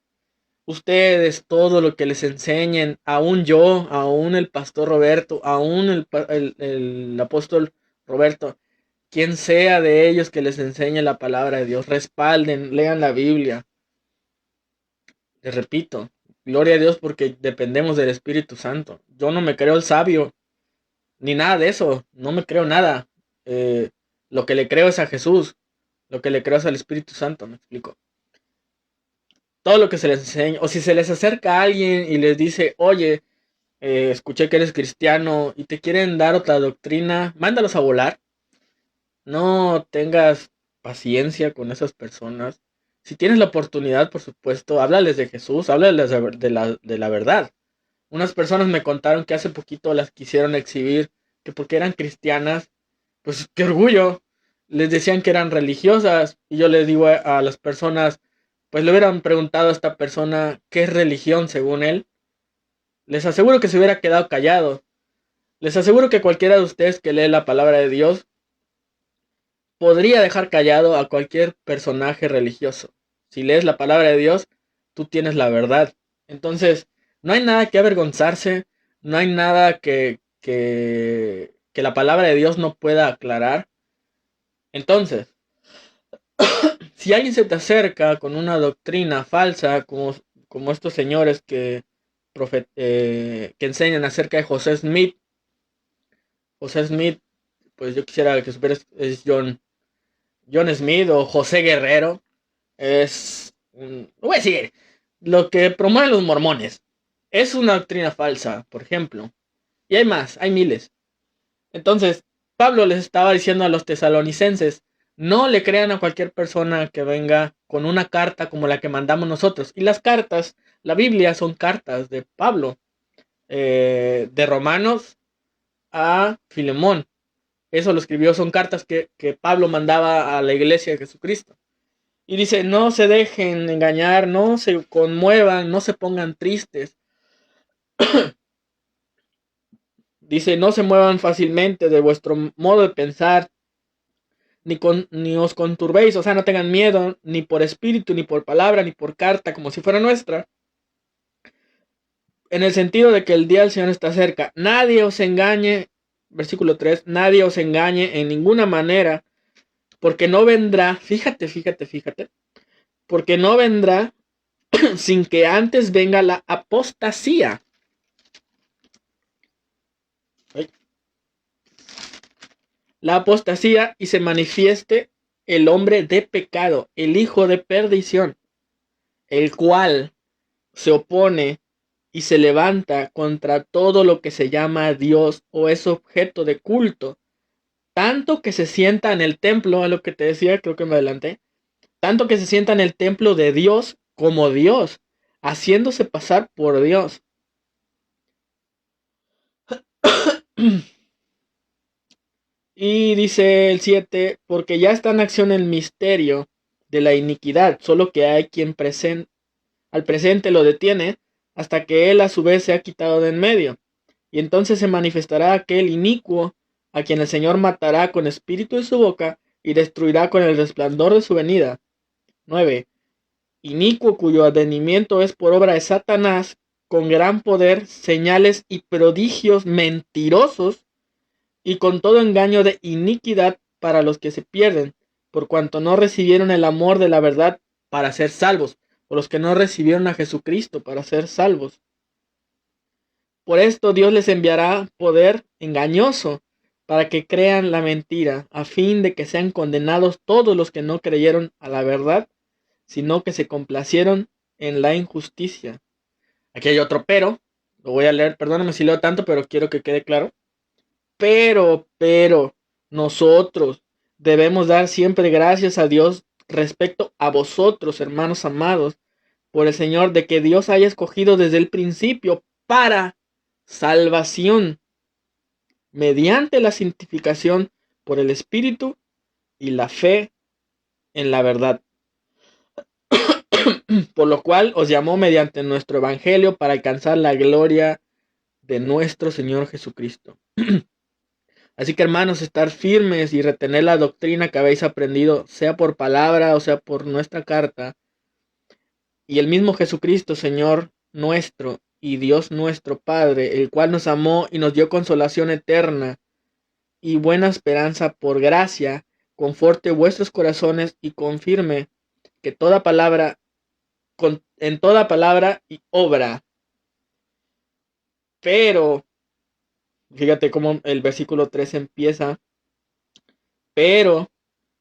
Ustedes, todo lo que les enseñen, aún yo, aún el pastor Roberto, aún el apóstol Roberto, quien sea de ellos que les enseñe la palabra de Dios, respalden, lean la Biblia. Les repito, gloria a Dios, porque dependemos del Espíritu Santo. Yo no me creo el sabio, ni nada de eso, no me creo nada. Lo que le creo es a Jesús. lo que le creas al Espíritu Santo, me explico. Todo lo que se les enseña, o si se les acerca a alguien y les dice, oye, escuché que eres cristiano y te quieren dar otra doctrina, mándalos a volar. No tengas paciencia con esas personas. Si tienes la oportunidad, por supuesto, háblales de Jesús, háblales de la verdad. Unas personas me contaron que hace poquito las quisieron exhibir, que porque eran cristianas, pues qué orgullo. Les decían que eran religiosas y yo les digo a las personas, pues le hubieran preguntado a esta persona qué es religión según él. Les aseguro que se hubiera quedado callado. Les aseguro que cualquiera de ustedes que lee la palabra de Dios podría dejar callado a cualquier personaje religioso. Si lees la palabra de Dios, tú tienes la verdad. Entonces, no hay nada que avergonzarse, no hay nada que la palabra de Dios no pueda aclarar. Entonces, si alguien se te acerca con una doctrina falsa, como estos señores que enseñan acerca de José Smith, pues yo quisiera que supieras, es John Smith o José Guerrero, lo voy a decir, lo que promueven los mormones. Es una doctrina falsa, por ejemplo. Y hay más, hay miles. Entonces, Pablo les estaba diciendo a los tesalonicenses, no le crean a cualquier persona que venga con una carta como la que mandamos nosotros. Y las cartas, la Biblia son cartas de Pablo, de Romanos a Filemón. Eso lo escribió, son cartas que Pablo mandaba a la iglesia de Jesucristo. Y dice, no se dejen engañar, no se conmuevan, no se pongan tristes. Dice, no se muevan fácilmente de vuestro modo de pensar, ni os conturbéis, o sea, no tengan miedo, ni por espíritu, ni por palabra, ni por carta, como si fuera nuestra. En el sentido de que el día del Señor está cerca. Nadie os engañe, versículo 3, nadie os engañe en ninguna manera, porque no vendrá, fíjate, porque no vendrá sin que antes venga la apostasía. La apostasía y se manifieste el hombre de pecado, el hijo de perdición, el cual se opone y se levanta contra todo lo que se llama Dios o es objeto de culto, tanto que se sienta en el templo, a lo que te decía, creo que me adelanté, tanto que se sienta en el templo de Dios como Dios, haciéndose pasar por Dios. Y dice el 7, porque ya está en acción el misterio de la iniquidad, solo que hay quien al presente lo detiene hasta que él a su vez se ha quitado de en medio. Y entonces se manifestará aquel inicuo a quien el Señor matará con espíritu de su boca y destruirá con el resplandor de su venida. 9. Inicuo cuyo advenimiento es por obra de Satanás, con gran poder, señales y prodigios mentirosos, y con todo engaño de iniquidad para los que se pierden, por cuanto no recibieron el amor de la verdad para ser salvos, o los que no recibieron a Jesucristo para ser salvos. Por esto Dios les enviará poder engañoso para que crean la mentira, a fin de que sean condenados todos los que no creyeron a la verdad, sino que se complacieron en la injusticia. Aquí hay otro pero, lo voy a leer, perdóname si leo tanto, pero quiero que quede claro. Pero, nosotros debemos dar siempre gracias a Dios respecto a vosotros, hermanos amados, por el Señor, de que Dios haya escogido desde el principio para salvación, mediante la santificación por el Espíritu y la fe en la verdad. Por lo cual os llamó mediante nuestro Evangelio para alcanzar la gloria de nuestro Señor Jesucristo. Así que hermanos, estar firmes y retener la doctrina que habéis aprendido, sea por palabra o sea por nuestra carta. Y el mismo Jesucristo, Señor nuestro y Dios nuestro Padre, el cual nos amó y nos dio consolación eterna y buena esperanza por gracia, conforte vuestros corazones y confirme que toda palabra, en toda palabra y obra. Pero, fíjate cómo el versículo 3 empieza, pero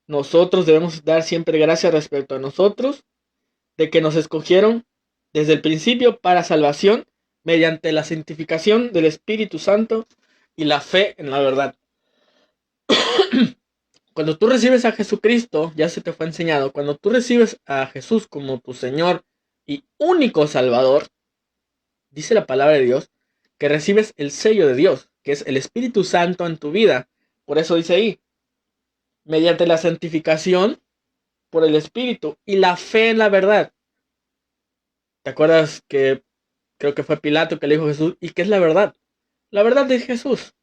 nosotros debemos dar siempre gracias respecto a nosotros, de que nos escogieron desde el principio para salvación, mediante la santificación del Espíritu Santo y la fe en la verdad. Cuando tú recibes a Jesucristo, ya se te fue enseñado, cuando tú recibes a Jesús como tu Señor y único Salvador, dice la palabra de Dios, que recibes el sello de Dios, que es el Espíritu Santo en tu vida. Por eso dice ahí, mediante la santificación por el Espíritu y la fe en la verdad. ¿Te acuerdas que creo que fue Pilato que le dijo a Jesús, ¿y qué es la verdad? La verdad es Jesús.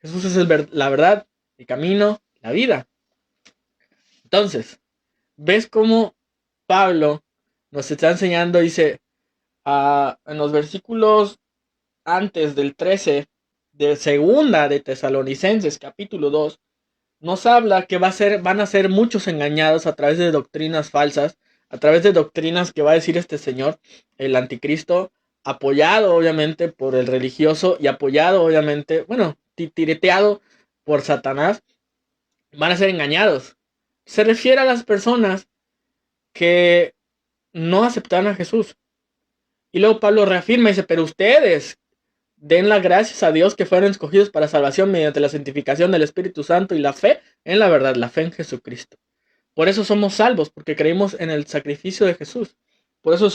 Jesús es la verdad, el camino, la vida. Entonces, ¿ves cómo Pablo nos está enseñando? Dice, en los versículos antes del 13 de segunda de Tesalonicenses, capítulo 2, nos habla que van a ser muchos engañados a través de doctrinas falsas, a través de doctrinas que va a decir este señor, el anticristo, apoyado obviamente por el religioso y apoyado obviamente, bueno, tireteado por Satanás. Van a ser engañados. Se refiere a las personas que no aceptaron a Jesús. Y luego Pablo reafirma y dice, pero ustedes den las gracias a Dios que fueron escogidos para salvación mediante la santificación del Espíritu Santo y la fe en la verdad, la fe en Jesucristo. Por eso somos salvos, porque creímos en el sacrificio de Jesús. Por eso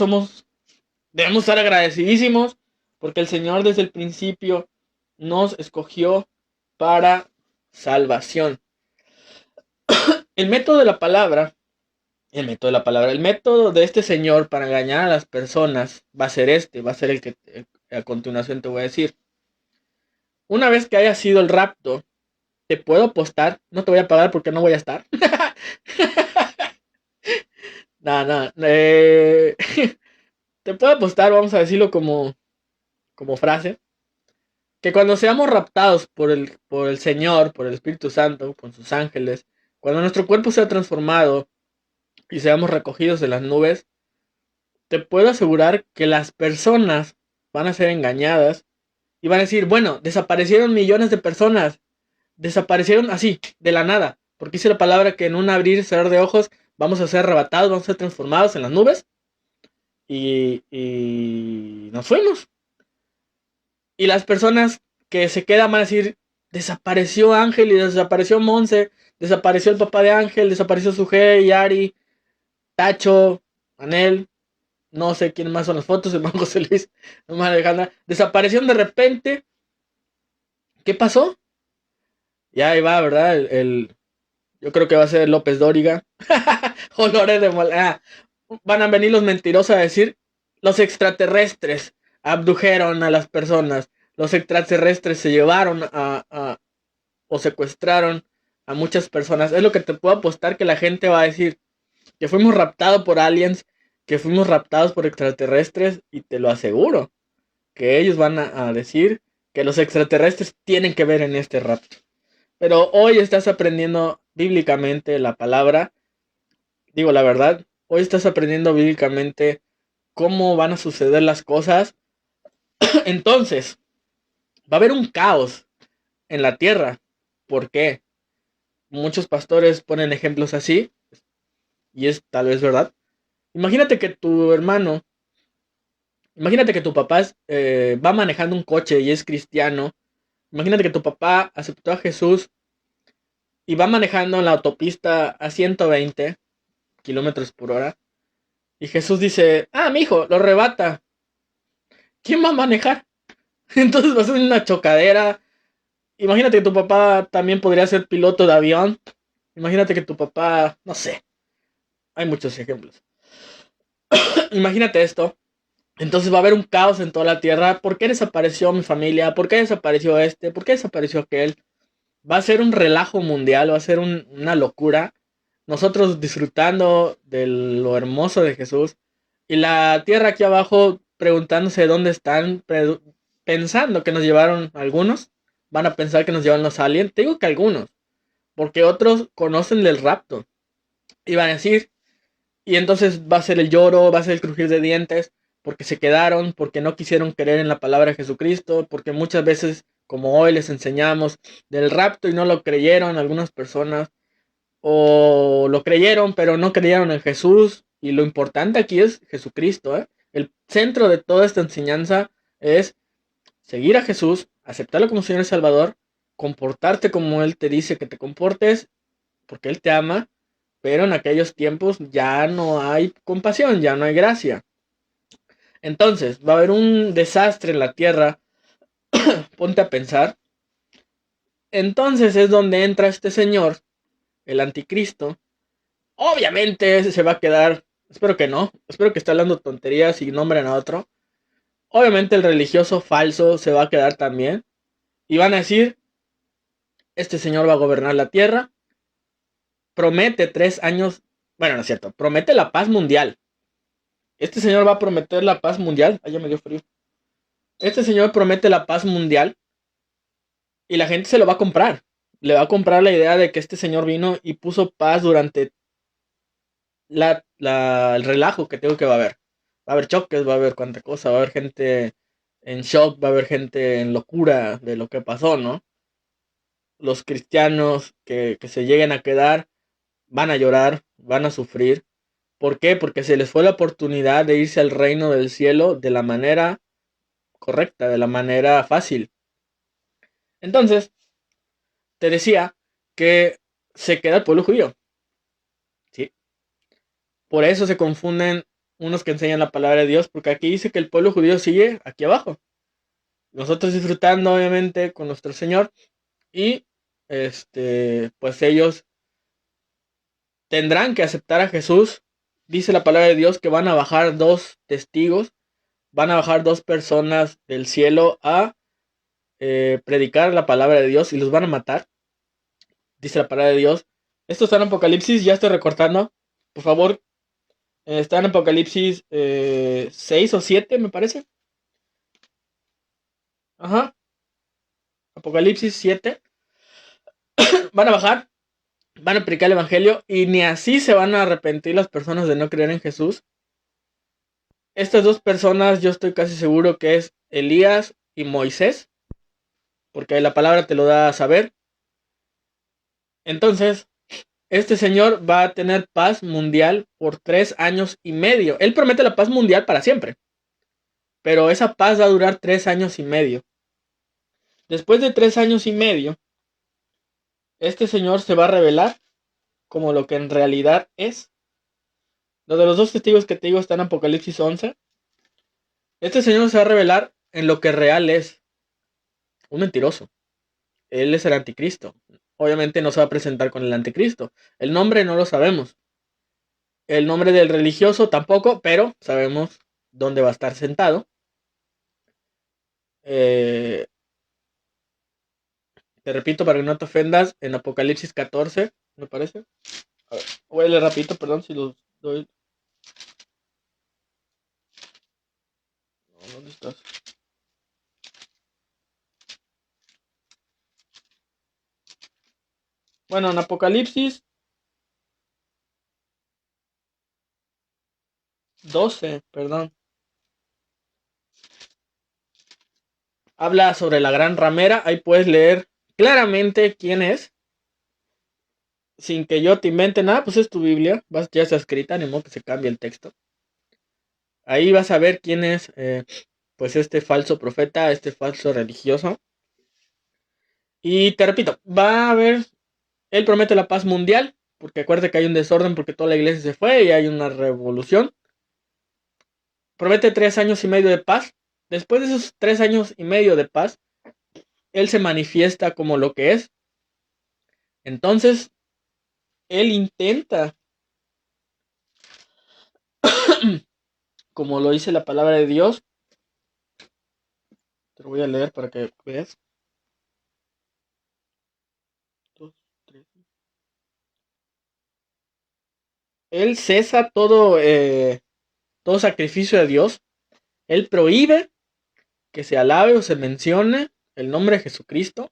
debemos estar agradecidísimos, porque el Señor desde el principio nos escogió para salvación. El método de la palabra, el método de este Señor para engañar a las personas va a ser el que a continuación te voy a decir. Una vez que haya sido el rapto, te puedo apostar, no te voy a pagar porque no voy a estar. No. Te puedo apostar, vamos a decirlo como frase, que cuando seamos raptados por el Señor, por el Espíritu Santo, con sus ángeles, cuando nuestro cuerpo sea transformado y seamos recogidos de las nubes, te puedo asegurar que las personas van a ser engañadas y van a decir, bueno, desaparecieron millones de personas, desaparecieron así, de la nada, porque dice la palabra que en un abrir y cerrar de ojos vamos a ser arrebatados, vamos a ser transformados en las nubes y nos fuimos. Y las personas que se quedan van a decir, desapareció Ángel y desapareció Monse, desapareció el papá de Ángel, desapareció Sujei, Yari, Tacho, Anel, no sé quién más son las fotos, hermano José Luis, hermano Alejandra, desaparecieron de repente. ¿Qué pasó? Ya ahí va, ¿verdad? Yo creo que va a ser López Dóriga. Olores de van a venir los mentirosos a decir, los extraterrestres abdujeron a las personas. Los extraterrestres se llevaron o secuestraron a muchas personas. Es lo que te puedo apostar que la gente va a decir. Que fuimos raptados por aliens, que fuimos raptados por extraterrestres, y te lo aseguro, que ellos van a decir que los extraterrestres tienen que ver en este rapto. Pero hoy estás aprendiendo bíblicamente la palabra, digo la verdad, hoy estás aprendiendo bíblicamente cómo van a suceder las cosas. Entonces, va a haber un caos en la tierra. ¿Por qué? Muchos pastores ponen ejemplos así, y es tal vez verdad. Imagínate que tu hermano, imagínate que tu papá va manejando un coche y es cristiano. Imagínate que tu papá aceptó a Jesús y va manejando en la autopista a 120 kilómetros por hora. Y Jesús dice, mi hijo, lo rebata. ¿Quién va a manejar? Entonces va a ser una chocadera. Imagínate que tu papá también podría ser piloto de avión. Imagínate que tu papá, no sé, hay muchos ejemplos. Imagínate esto. Entonces va a haber un caos en toda la tierra. ¿Por qué desapareció mi familia? ¿Por qué desapareció este? ¿Por qué desapareció aquel? Va a ser un relajo mundial, va a ser una locura. Nosotros disfrutando de lo hermoso de Jesús. Y la tierra aquí abajo preguntándose dónde están, pensando que nos llevaron algunos. Van a pensar que nos llevaron los aliens. Te digo que algunos, porque otros conocen del rapto. Y van a decir, y entonces va a ser el lloro, va a ser el crujir de dientes, porque se quedaron, porque no quisieron creer en la palabra de Jesucristo, porque muchas veces, como hoy les enseñamos del rapto y no lo creyeron algunas personas. o lo creyeron, pero no creyeron en Jesús. Y lo importante aquí es Jesucristo, ¿eh? El centro de toda esta enseñanza es seguir a Jesús, aceptarlo como Señor y Salvador, comportarte como Él te dice que te comportes, porque Él te ama, pero en aquellos tiempos ya no hay compasión, ya no hay gracia. Entonces, va a haber un desastre en la tierra, ponte a pensar. Entonces es donde entra este señor, el anticristo. Obviamente se va a quedar, espero que no, espero que esté hablando tonterías y nombren a otro. Obviamente el religioso falso se va a quedar también. Y van a decir, este señor va a gobernar la tierra. Promete 3 años, bueno, no es cierto, promete la paz mundial. Este señor va a prometer la paz mundial. Ay, ya me dio frío. Este señor promete la paz mundial y la gente se lo va a comprar. Le va a comprar la idea de que este señor vino y puso paz durante el relajo que tengo que va a haber. Va a haber choques, va a haber cuánta cosa, va a haber gente en shock, va a haber gente en locura de lo que pasó, ¿no? Los cristianos que se lleguen a quedar van a llorar, van a sufrir. ¿Por qué? Porque se les fue la oportunidad de irse al reino del cielo de la manera correcta, de la manera fácil. Entonces, te decía que se queda el pueblo judío. ¿Sí? Por eso se confunden unos que enseñan la palabra de Dios, porque aquí dice que el pueblo judío sigue aquí abajo. Nosotros disfrutando obviamente con nuestro Señor y pues ellos tendrán que aceptar a Jesús. Dice la palabra de Dios que van a bajar 2 testigos, van a bajar 2 personas del cielo a predicar la palabra de Dios y los van a matar. Dice la palabra de Dios. Esto está en Apocalipsis, ya estoy recortando. Por favor, está en Apocalipsis 6 o 7, me parece. Ajá, Apocalipsis 7. Van a bajar, van a predicar el evangelio y ni así se van a arrepentir las personas de no creer en Jesús. Estas 2 personas yo estoy casi seguro que es Elías y Moisés, porque la palabra te lo da a saber. Entonces, este señor va a tener paz mundial por 3 años y medio. Él promete la paz mundial para siempre, pero esa paz va a durar 3 años y medio. Después de 3 años y medio, este señor se va a revelar como lo que en realidad es. Lo de los 2 testigos que te digo está en Apocalipsis 11. Este señor se va a revelar en lo que real es. Un mentiroso. Él es el anticristo. Obviamente no se va a presentar con el anticristo. El nombre no lo sabemos. El nombre del religioso tampoco, pero sabemos dónde va a estar sentado. Te repito para que no te ofendas, en Apocalipsis 14, me parece. A ver, voy a leer rapidito, perdón si los doy. No, ¿dónde estás? Bueno, en Apocalipsis 12, perdón. Habla sobre la gran ramera. Ahí puedes leer claramente quién es. Sin que yo te invente nada, pues es tu Biblia. Ya está escrita, ni modo que se cambie el texto. Ahí vas a ver quién es pues este falso profeta, este falso religioso. Y te repito, va a haber, él promete la paz mundial, porque acuérdate que hay un desorden porque toda la iglesia se fue y hay una revolución. Promete 3 años y medio de paz. Después de esos 3 años y medio de paz, él se manifiesta como lo que es. Entonces, él intenta, como lo dice la palabra de Dios, te lo voy a leer para que veas. 2, 3. Él cesa todo sacrificio de Dios. Él prohíbe que se alabe o se mencione el nombre de Jesucristo.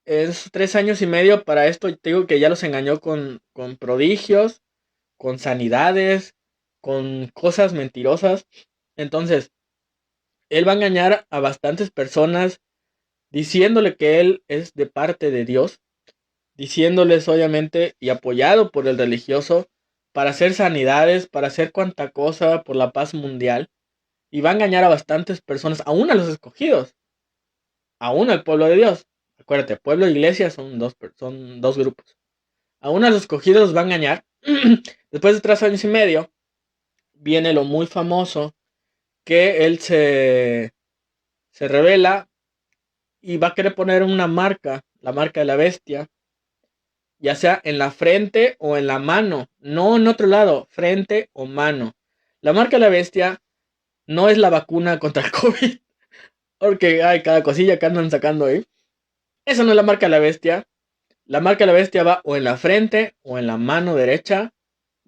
Es 3 años y medio para esto. Te digo que ya los engañó con prodigios, con sanidades, con cosas mentirosas. Entonces, él va a engañar a bastantes personas diciéndole que él es de parte de Dios, diciéndoles obviamente y apoyado por el religioso para hacer sanidades, para hacer cuanta cosa por la paz mundial. Y va a engañar a bastantes personas, aún a los escogidos, aún al pueblo de Dios. Acuérdate, pueblo e iglesia son dos grupos. Aún a los escogidos los va a engañar. Después de 3 años y medio, viene lo muy famoso, que él se revela y va a querer poner una marca, la marca de la bestia, ya sea en la frente o en la mano, no en otro lado, frente o mano. La marca de la bestia no es la vacuna contra el COVID, porque hay cada cosilla que andan sacando ahí. Esa no es la marca de la bestia. La marca de la bestia va o en la frente o en la mano derecha.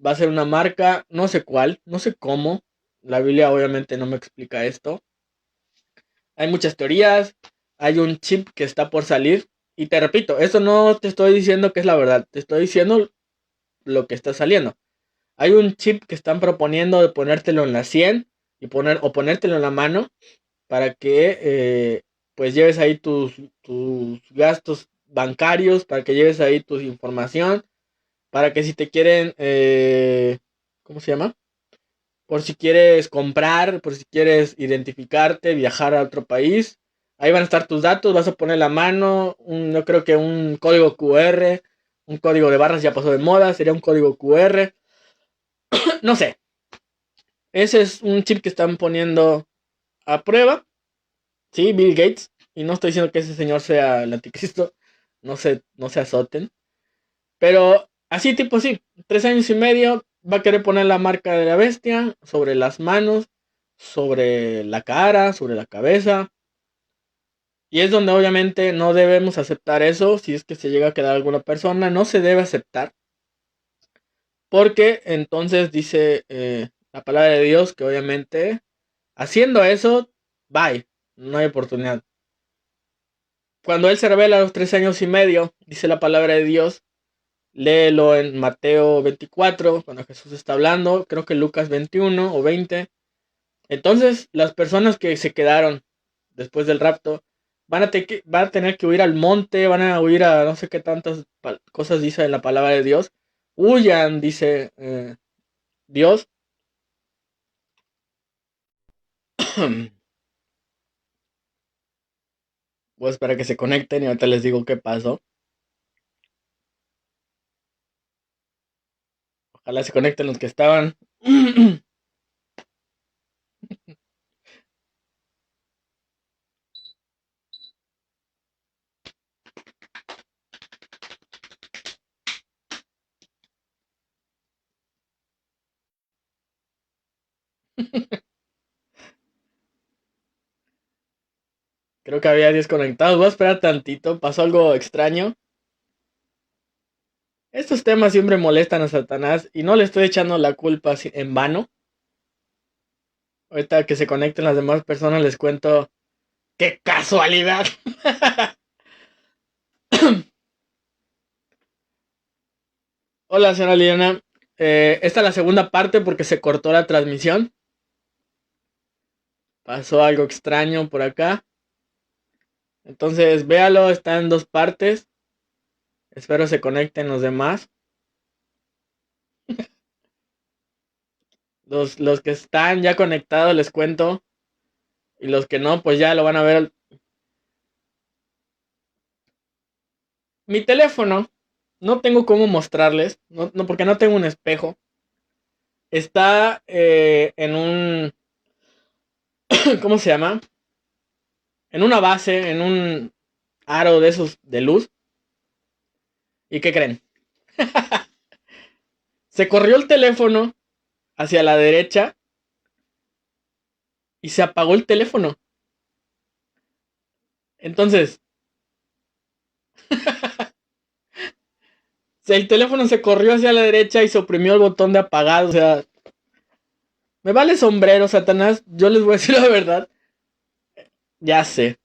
Va a ser una marca, no sé cuál, no sé cómo. La Biblia obviamente no me explica esto. Hay muchas teorías. Hay un chip que está por salir. Y te repito, eso no te estoy diciendo que es la verdad. Te estoy diciendo lo que está saliendo. Hay un chip que están proponiendo de ponértelo en la 100 y ponértelo en la mano para que pues lleves ahí tus gastos bancarios, para que lleves ahí tu información, para que si te quieren, ¿cómo se llama? Por si quieres comprar, por si quieres identificarte, viajar a otro país, ahí van a estar tus datos, vas a poner la mano, yo creo que un código QR, un código de barras ya pasó de moda, sería un código QR, no sé, ese es un chip que están poniendo a prueba. Sí, Bill Gates. Y no estoy diciendo que ese señor sea el anticristo. No se azoten. Pero así tipo sí. 3 años y medio. Va a querer poner la marca de la bestia sobre las manos, sobre la cara, sobre la cabeza. Y es donde obviamente no debemos aceptar eso. Si es que se llega a quedar alguna persona, no se debe aceptar. Porque entonces dice la palabra de Dios que obviamente haciendo eso, bye. No hay oportunidad. Cuando él se revela a los 3 años y medio, dice la palabra de Dios, léelo en Mateo 24, cuando Jesús está hablando, creo que Lucas 21 o 20. Entonces, las personas que se quedaron después del rapto van a tener que huir al monte, van a huir a no sé qué tantas cosas dice en la palabra de Dios. Huyan, dice Dios. Voy a esperar a que se conecten y ahorita les digo qué pasó. Ojalá se conecten los que estaban. Creo que había 10 conectados. Voy a esperar tantito. Pasó algo extraño. Estos temas siempre molestan a Satanás y no le estoy echando la culpa en vano. Ahorita que se conecten las demás personas les cuento. ¡Qué casualidad! Hola, señora Liliana. Esta es la segunda parte porque se cortó la transmisión. Pasó algo extraño por acá. Entonces, véalo, está en dos partes. Espero se conecten los demás. Los que están ya conectados les cuento. Y los que no, pues ya lo van a ver. Mi teléfono, no tengo cómo mostrarles. No, porque no tengo un espejo. Está en un... ¿Cómo se llama? En una base, en un aro de esos de luz. ¿Y qué creen? Se corrió el teléfono hacia la derecha y se apagó el teléfono. Entonces, el teléfono se corrió hacia la derecha y se oprimió el botón de apagado. O sea, me vale sombrero, Satanás. Yo les voy a decir la verdad. Ya sé.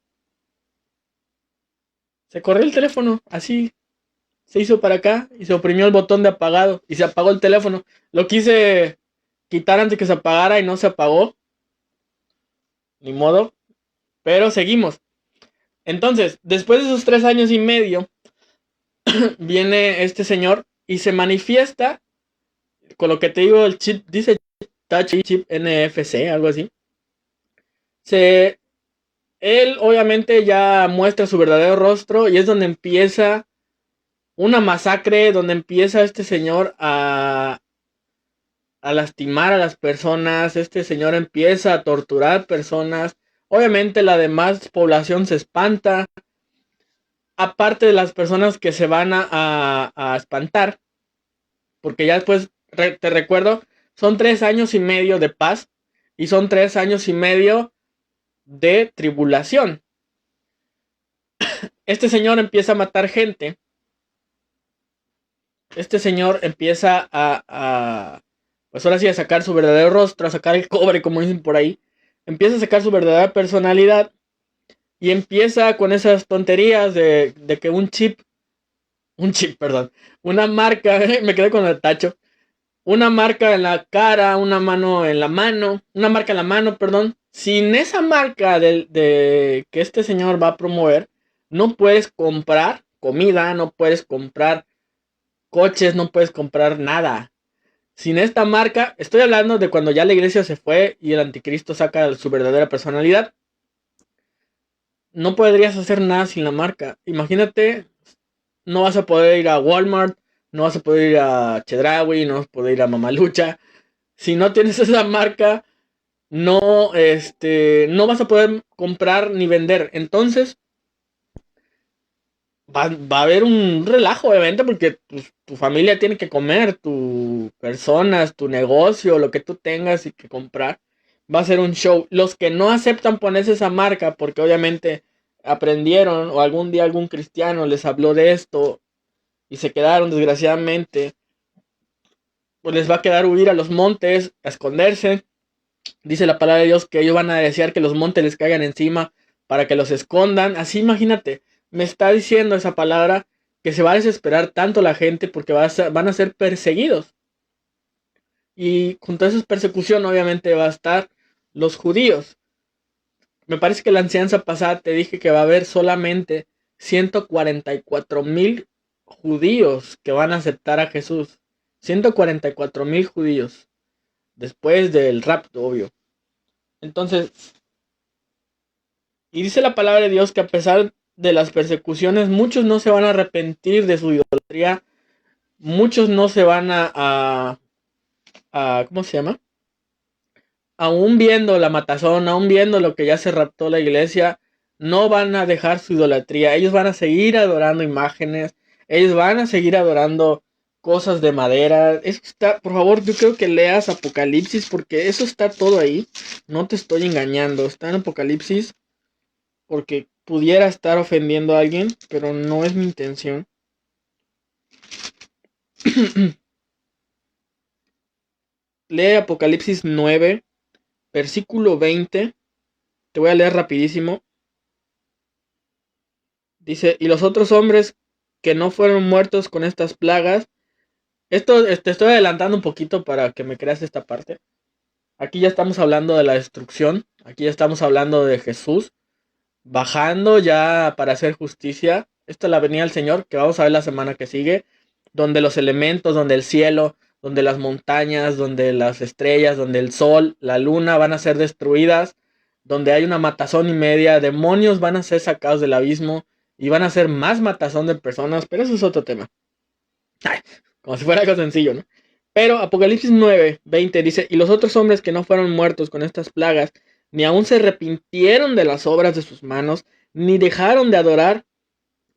Se corrió el teléfono, así. Se hizo para acá y se oprimió el botón de apagado y se apagó el teléfono. Lo quise quitar antes que se apagara y no se apagó. Ni modo. Pero seguimos. Entonces, después de esos 3 años y medio, viene este señor y se manifiesta con lo que te digo, el chip, dice Touch Chip NFC, algo así. Se, él obviamente ya muestra su verdadero rostro y es donde empieza una masacre, donde empieza este señor a lastimar a las personas, este señor empieza a torturar personas. Obviamente la demás población se espanta, aparte de las personas que se van a espantar, porque ya después, te recuerdo, son 3 años y medio de paz y son 3 años y medio de tribulación. Este señor empieza a matar gente. Este señor empieza pues ahora sí, a sacar su verdadero rostro, a sacar el cobre, como dicen por ahí. Empieza a sacar su verdadera personalidad y empieza con esas tonterías de que perdón, una marca, me quedé con el tacho, una marca en la cara, una mano en la mano, una marca en la mano, perdón. Sin esa marca de que este señor va a promover, no puedes comprar comida, no puedes comprar coches, no puedes comprar nada. Sin esta marca, estoy hablando de cuando ya la iglesia se fue y el anticristo saca su verdadera personalidad. No podrías hacer nada sin la marca. Imagínate, no vas a poder ir a Walmart, no vas a poder ir a Chedraui, no vas a poder ir a Mamalucha. Si no tienes esa marca, no, no vas a poder comprar ni vender. Entonces, va a haber un relajo, obviamente, porque tu familia tiene que comer, tu personas, tu negocio, lo que tú tengas y que comprar, va a ser un show. Los que no aceptan ponerse esa marca, porque obviamente aprendieron o algún día algún cristiano les habló de esto y se quedaron, desgraciadamente, pues les va a quedar huir a los montes, a esconderse. Dice la palabra de Dios que ellos van a desear que los montes les caigan encima para que los escondan. Así imagínate, me está diciendo esa palabra que se va a desesperar tanto la gente porque van a ser perseguidos. Y junto a esa persecución obviamente va a estar los judíos. Me parece que la enseñanza pasada te dije que va a haber solamente 144,000 judíos que van a aceptar a Jesús. 144,000 judíos. Después del rapto, obvio. Entonces, y dice la palabra de Dios que a pesar de las persecuciones, muchos no se van a arrepentir de su idolatría, muchos no se van ¿cómo se llama? Aún viendo la matazón, aún viendo lo que ya se raptó la iglesia, no van a dejar su idolatría, ellos van a seguir adorando imágenes, ellos van a seguir adorando cosas de madera. Eso está, por favor, yo creo que leas Apocalipsis porque eso está todo ahí, no te estoy engañando, está en Apocalipsis. Porque pudiera estar ofendiendo a alguien, pero no es mi intención. Lee Apocalipsis 9, versículo 20. Te voy a leer rapidísimo. Dice, y los otros hombres que no fueron muertos con estas plagas. Esto te estoy adelantando un poquito para que me creas esta parte. Aquí ya estamos hablando de la destrucción. Aquí ya estamos hablando de Jesús bajando ya para hacer justicia. Esta es la venida del Señor que vamos a ver la semana que sigue, donde los elementos, donde el cielo, donde las montañas, donde las estrellas, donde el sol, la luna van a ser destruidas, donde hay una matazón y media, demonios van a ser sacados del abismo y van a ser más matazón de personas, pero eso es otro tema. Ay, como si fuera algo sencillo, ¿no? Pero Apocalipsis 9, 20 dice, y los otros hombres que no fueron muertos con estas plagas, ni aun se arrepintieron de las obras de sus manos, ni dejaron de adorar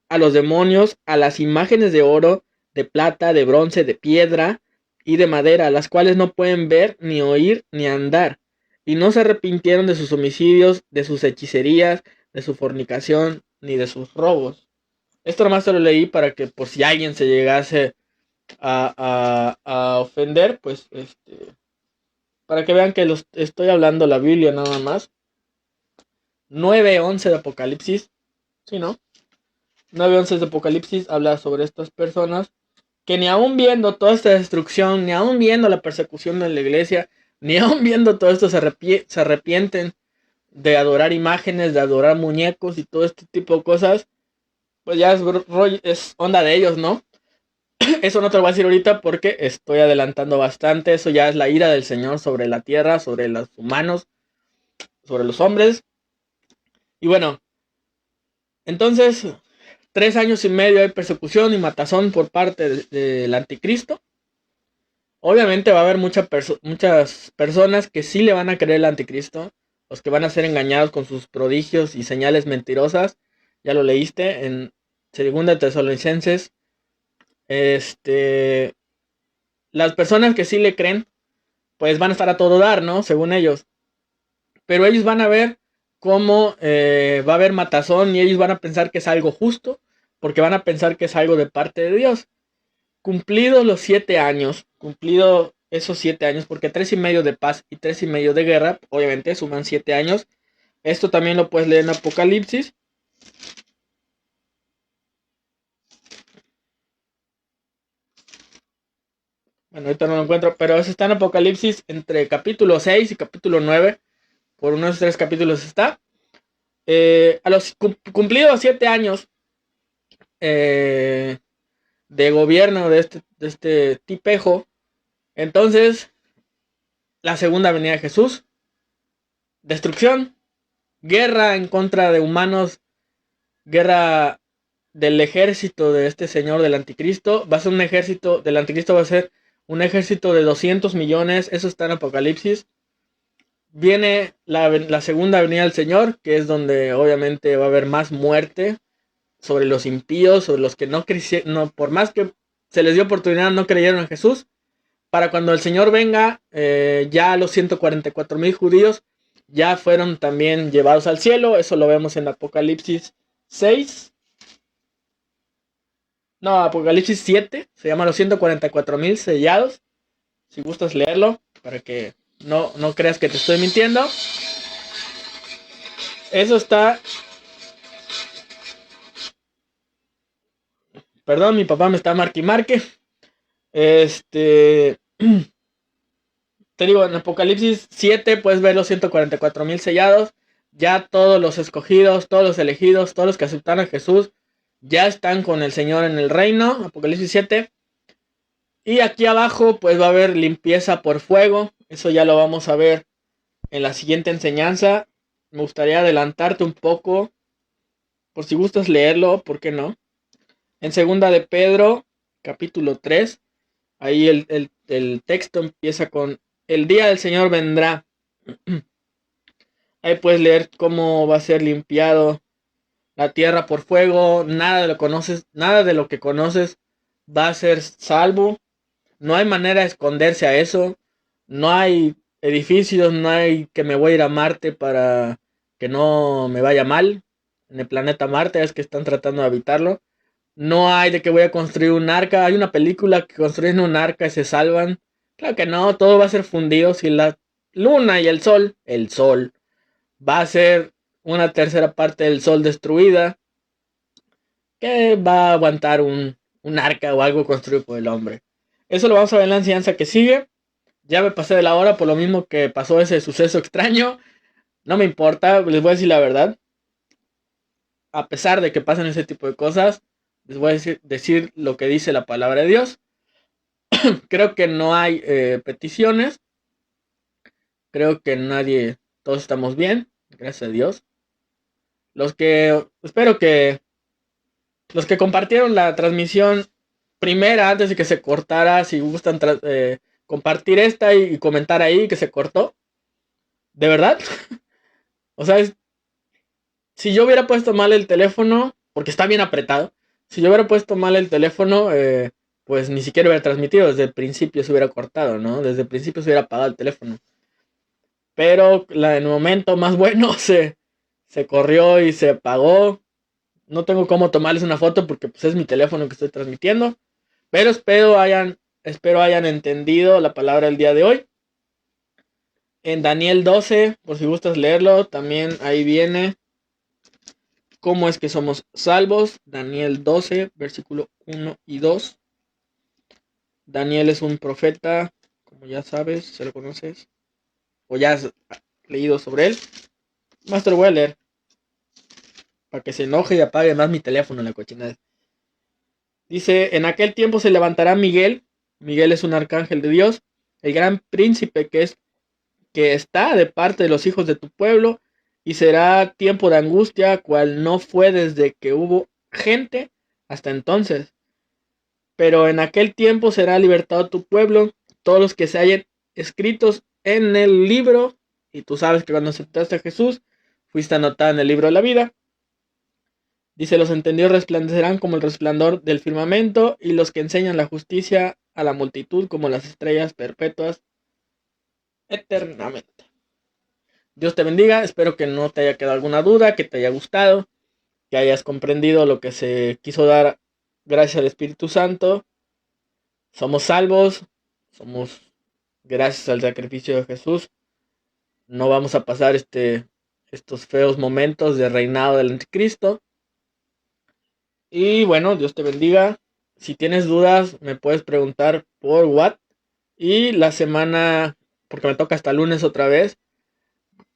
a los demonios, a las imágenes de oro, de plata, de bronce, de piedra y de madera, las cuales no pueden ver, ni oír, ni andar. Y no se arrepintieron de sus homicidios, de sus hechicerías, de su fornicación, ni de sus robos. Esto nomás te lo leí para que por si alguien se llegase a ofender, pues para que vean que los estoy hablando la Biblia nada más. 9:11 de Apocalipsis, ¿sí, no? 9:11 de Apocalipsis habla sobre estas personas que ni aún viendo toda esta destrucción, ni aún viendo la persecución de la iglesia, ni aún viendo todo esto se arrepienten de adorar imágenes, de adorar muñecos y todo este tipo de cosas. pues ya es onda de ellos, ¿no? Eso no te lo voy a decir ahorita porque estoy adelantando bastante. Eso ya es la ira del Señor sobre la tierra, sobre los humanos, sobre los hombres. Y bueno, entonces 3 años y medio hay persecución y matazón por parte del anticristo. Obviamente va a haber muchas personas que sí le van a creer al anticristo, los que van a ser engañados con sus prodigios y señales mentirosas. Ya lo leíste en 2 Tesalonicenses. Las personas que sí le creen, pues van a estar a todo dar, ¿no? Según ellos. Pero ellos van a ver cómo va a haber matazón y ellos van a pensar que es algo justo, porque van a pensar que es algo de parte de Dios. Cumplidos los 7 años, cumplido esos 7 años, porque 3 y medio de paz y 3 y medio de guerra, obviamente suman 7 años. Esto también lo puedes leer en Apocalipsis. Bueno, ahorita no lo encuentro, pero eso está en Apocalipsis entre capítulo 6 y capítulo 9. Por unos 3 capítulos está. A los cumplidos 7 años de gobierno de este tipejo, entonces la segunda venida de Jesús, destrucción, guerra en contra de humanos, guerra del ejército de este señor del anticristo. Va a ser un ejército del anticristo, va a ser un ejército de 200 millones. Eso está en Apocalipsis. Viene la segunda venida del Señor, que es donde obviamente va a haber más muerte sobre los impíos, sobre los que no creyeron, no, por más que se les dio oportunidad, no creyeron en Jesús. Para cuando el Señor venga, ya los 144,000 judíos ya fueron también llevados al cielo. Eso lo vemos en Apocalipsis 6. No, Apocalipsis 7. Se llama los 144,000 sellados. Si gustas leerlo, para que no creas que te estoy mintiendo. Eso está... Perdón, mi papá me está marque y marque. Te digo, en Apocalipsis 7 puedes ver los 144,000 sellados. Ya todos los escogidos, todos los elegidos, todos los que aceptaron a Jesús, ya están con el Señor en el reino. Apocalipsis 7. Y aquí abajo pues va a haber limpieza por fuego. Eso ya lo vamos a ver en la siguiente enseñanza. Me gustaría adelantarte un poco, por si gustas leerlo, ¿por qué no? En segunda de Pedro, capítulo 3, ahí el texto empieza con: el día del Señor vendrá. Ahí puedes leer cómo va a ser limpiado la tierra por fuego. Nada de lo que conoces va a ser salvo. No hay manera de esconderse a eso. No hay edificios, no hay que me voy a ir a Marte para que no me vaya mal. En el planeta Marte es que están tratando de habitarlo. No hay de que voy a construir un arca. Hay una película que construyen un arca y se salvan. Claro que no, todo va a ser fundido. Si la luna y el sol va a ser una tercera parte del sol destruida, que va a aguantar un arca o algo construido por el hombre. Eso lo vamos a ver en la enseñanza que sigue. Ya me pasé de la hora por lo mismo que pasó ese suceso extraño. No me importa, les voy a decir la verdad. A pesar de que pasen ese tipo de cosas, les voy a decir lo que dice la palabra de Dios. Creo que no hay peticiones. Creo que nadie, todos estamos bien, gracias a Dios. Espero que los que compartieron la transmisión primera antes de que se cortara, si gustan compartir esta y comentar ahí que se cortó. ¿De verdad? O sea, si yo hubiera puesto mal el teléfono, porque está bien apretado, si yo hubiera puesto mal el teléfono, pues ni siquiera hubiera transmitido, desde el principio se hubiera cortado, ¿no? Desde el principio se hubiera apagado el teléfono. Pero en el momento más bueno se corrió y se apagó. No tengo cómo tomarles una foto porque pues, es mi teléfono que estoy transmitiendo. Pero espero hayan entendido la palabra del día de hoy. En Daniel 12, por si gustas leerlo, también ahí viene cómo es que somos salvos. Daniel 12, versículo 1 y 2. Daniel es un profeta, como ya sabes, se lo conoces, o ya has leído sobre él. Más te lo voy a leer. para que se enoje y apague más mi teléfono en la cochinada. Dice, en aquel tiempo se levantará Miguel. Miguel es un arcángel de Dios, el gran príncipe que está de parte de los hijos de tu pueblo, y será tiempo de angustia, cual no fue desde que hubo gente hasta entonces. Pero en aquel tiempo será libertado tu pueblo, todos los que se hallen escritos en el libro, y tú sabes que cuando aceptaste a Jesús, fuiste anotada en el libro de la vida. Dice, los entendidos resplandecerán como el resplandor del firmamento, y los que enseñan la justicia a la multitud como las estrellas perpetuas eternamente. Dios te bendiga, espero que no te haya quedado alguna duda, que te haya gustado, que hayas comprendido lo que se quiso dar gracias al Espíritu Santo. Somos salvos, somos gracias al sacrificio de Jesús. No vamos a pasar estos feos momentos de reinado del anticristo. Y bueno, Dios te bendiga. Si tienes dudas, me puedes preguntar por WhatsApp. Y la semana, porque me toca hasta lunes otra vez,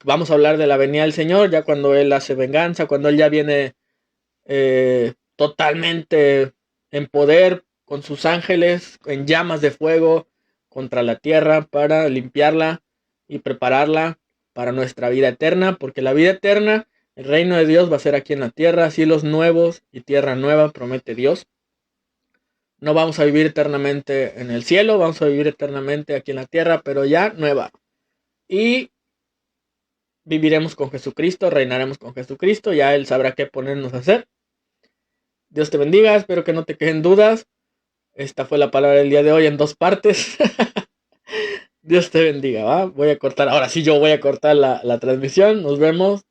vamos a hablar de la venida del Señor, ya cuando Él hace venganza, cuando Él ya viene totalmente en poder con sus ángeles, en llamas de fuego contra la tierra para limpiarla y prepararla para nuestra vida eterna, porque la vida eterna, el reino de Dios va a ser aquí en la tierra, cielos nuevos y tierra nueva, promete Dios. No vamos a vivir eternamente en el cielo, vamos a vivir eternamente aquí en la tierra, pero ya nueva. Y viviremos con Jesucristo, reinaremos con Jesucristo, ya Él sabrá qué ponernos a hacer. Dios te bendiga, espero que no te queden dudas. Esta fue la palabra del día de hoy en 2 partes. Dios te bendiga, ¿va? Voy a cortar, ahora sí yo voy a cortar la transmisión. Nos vemos.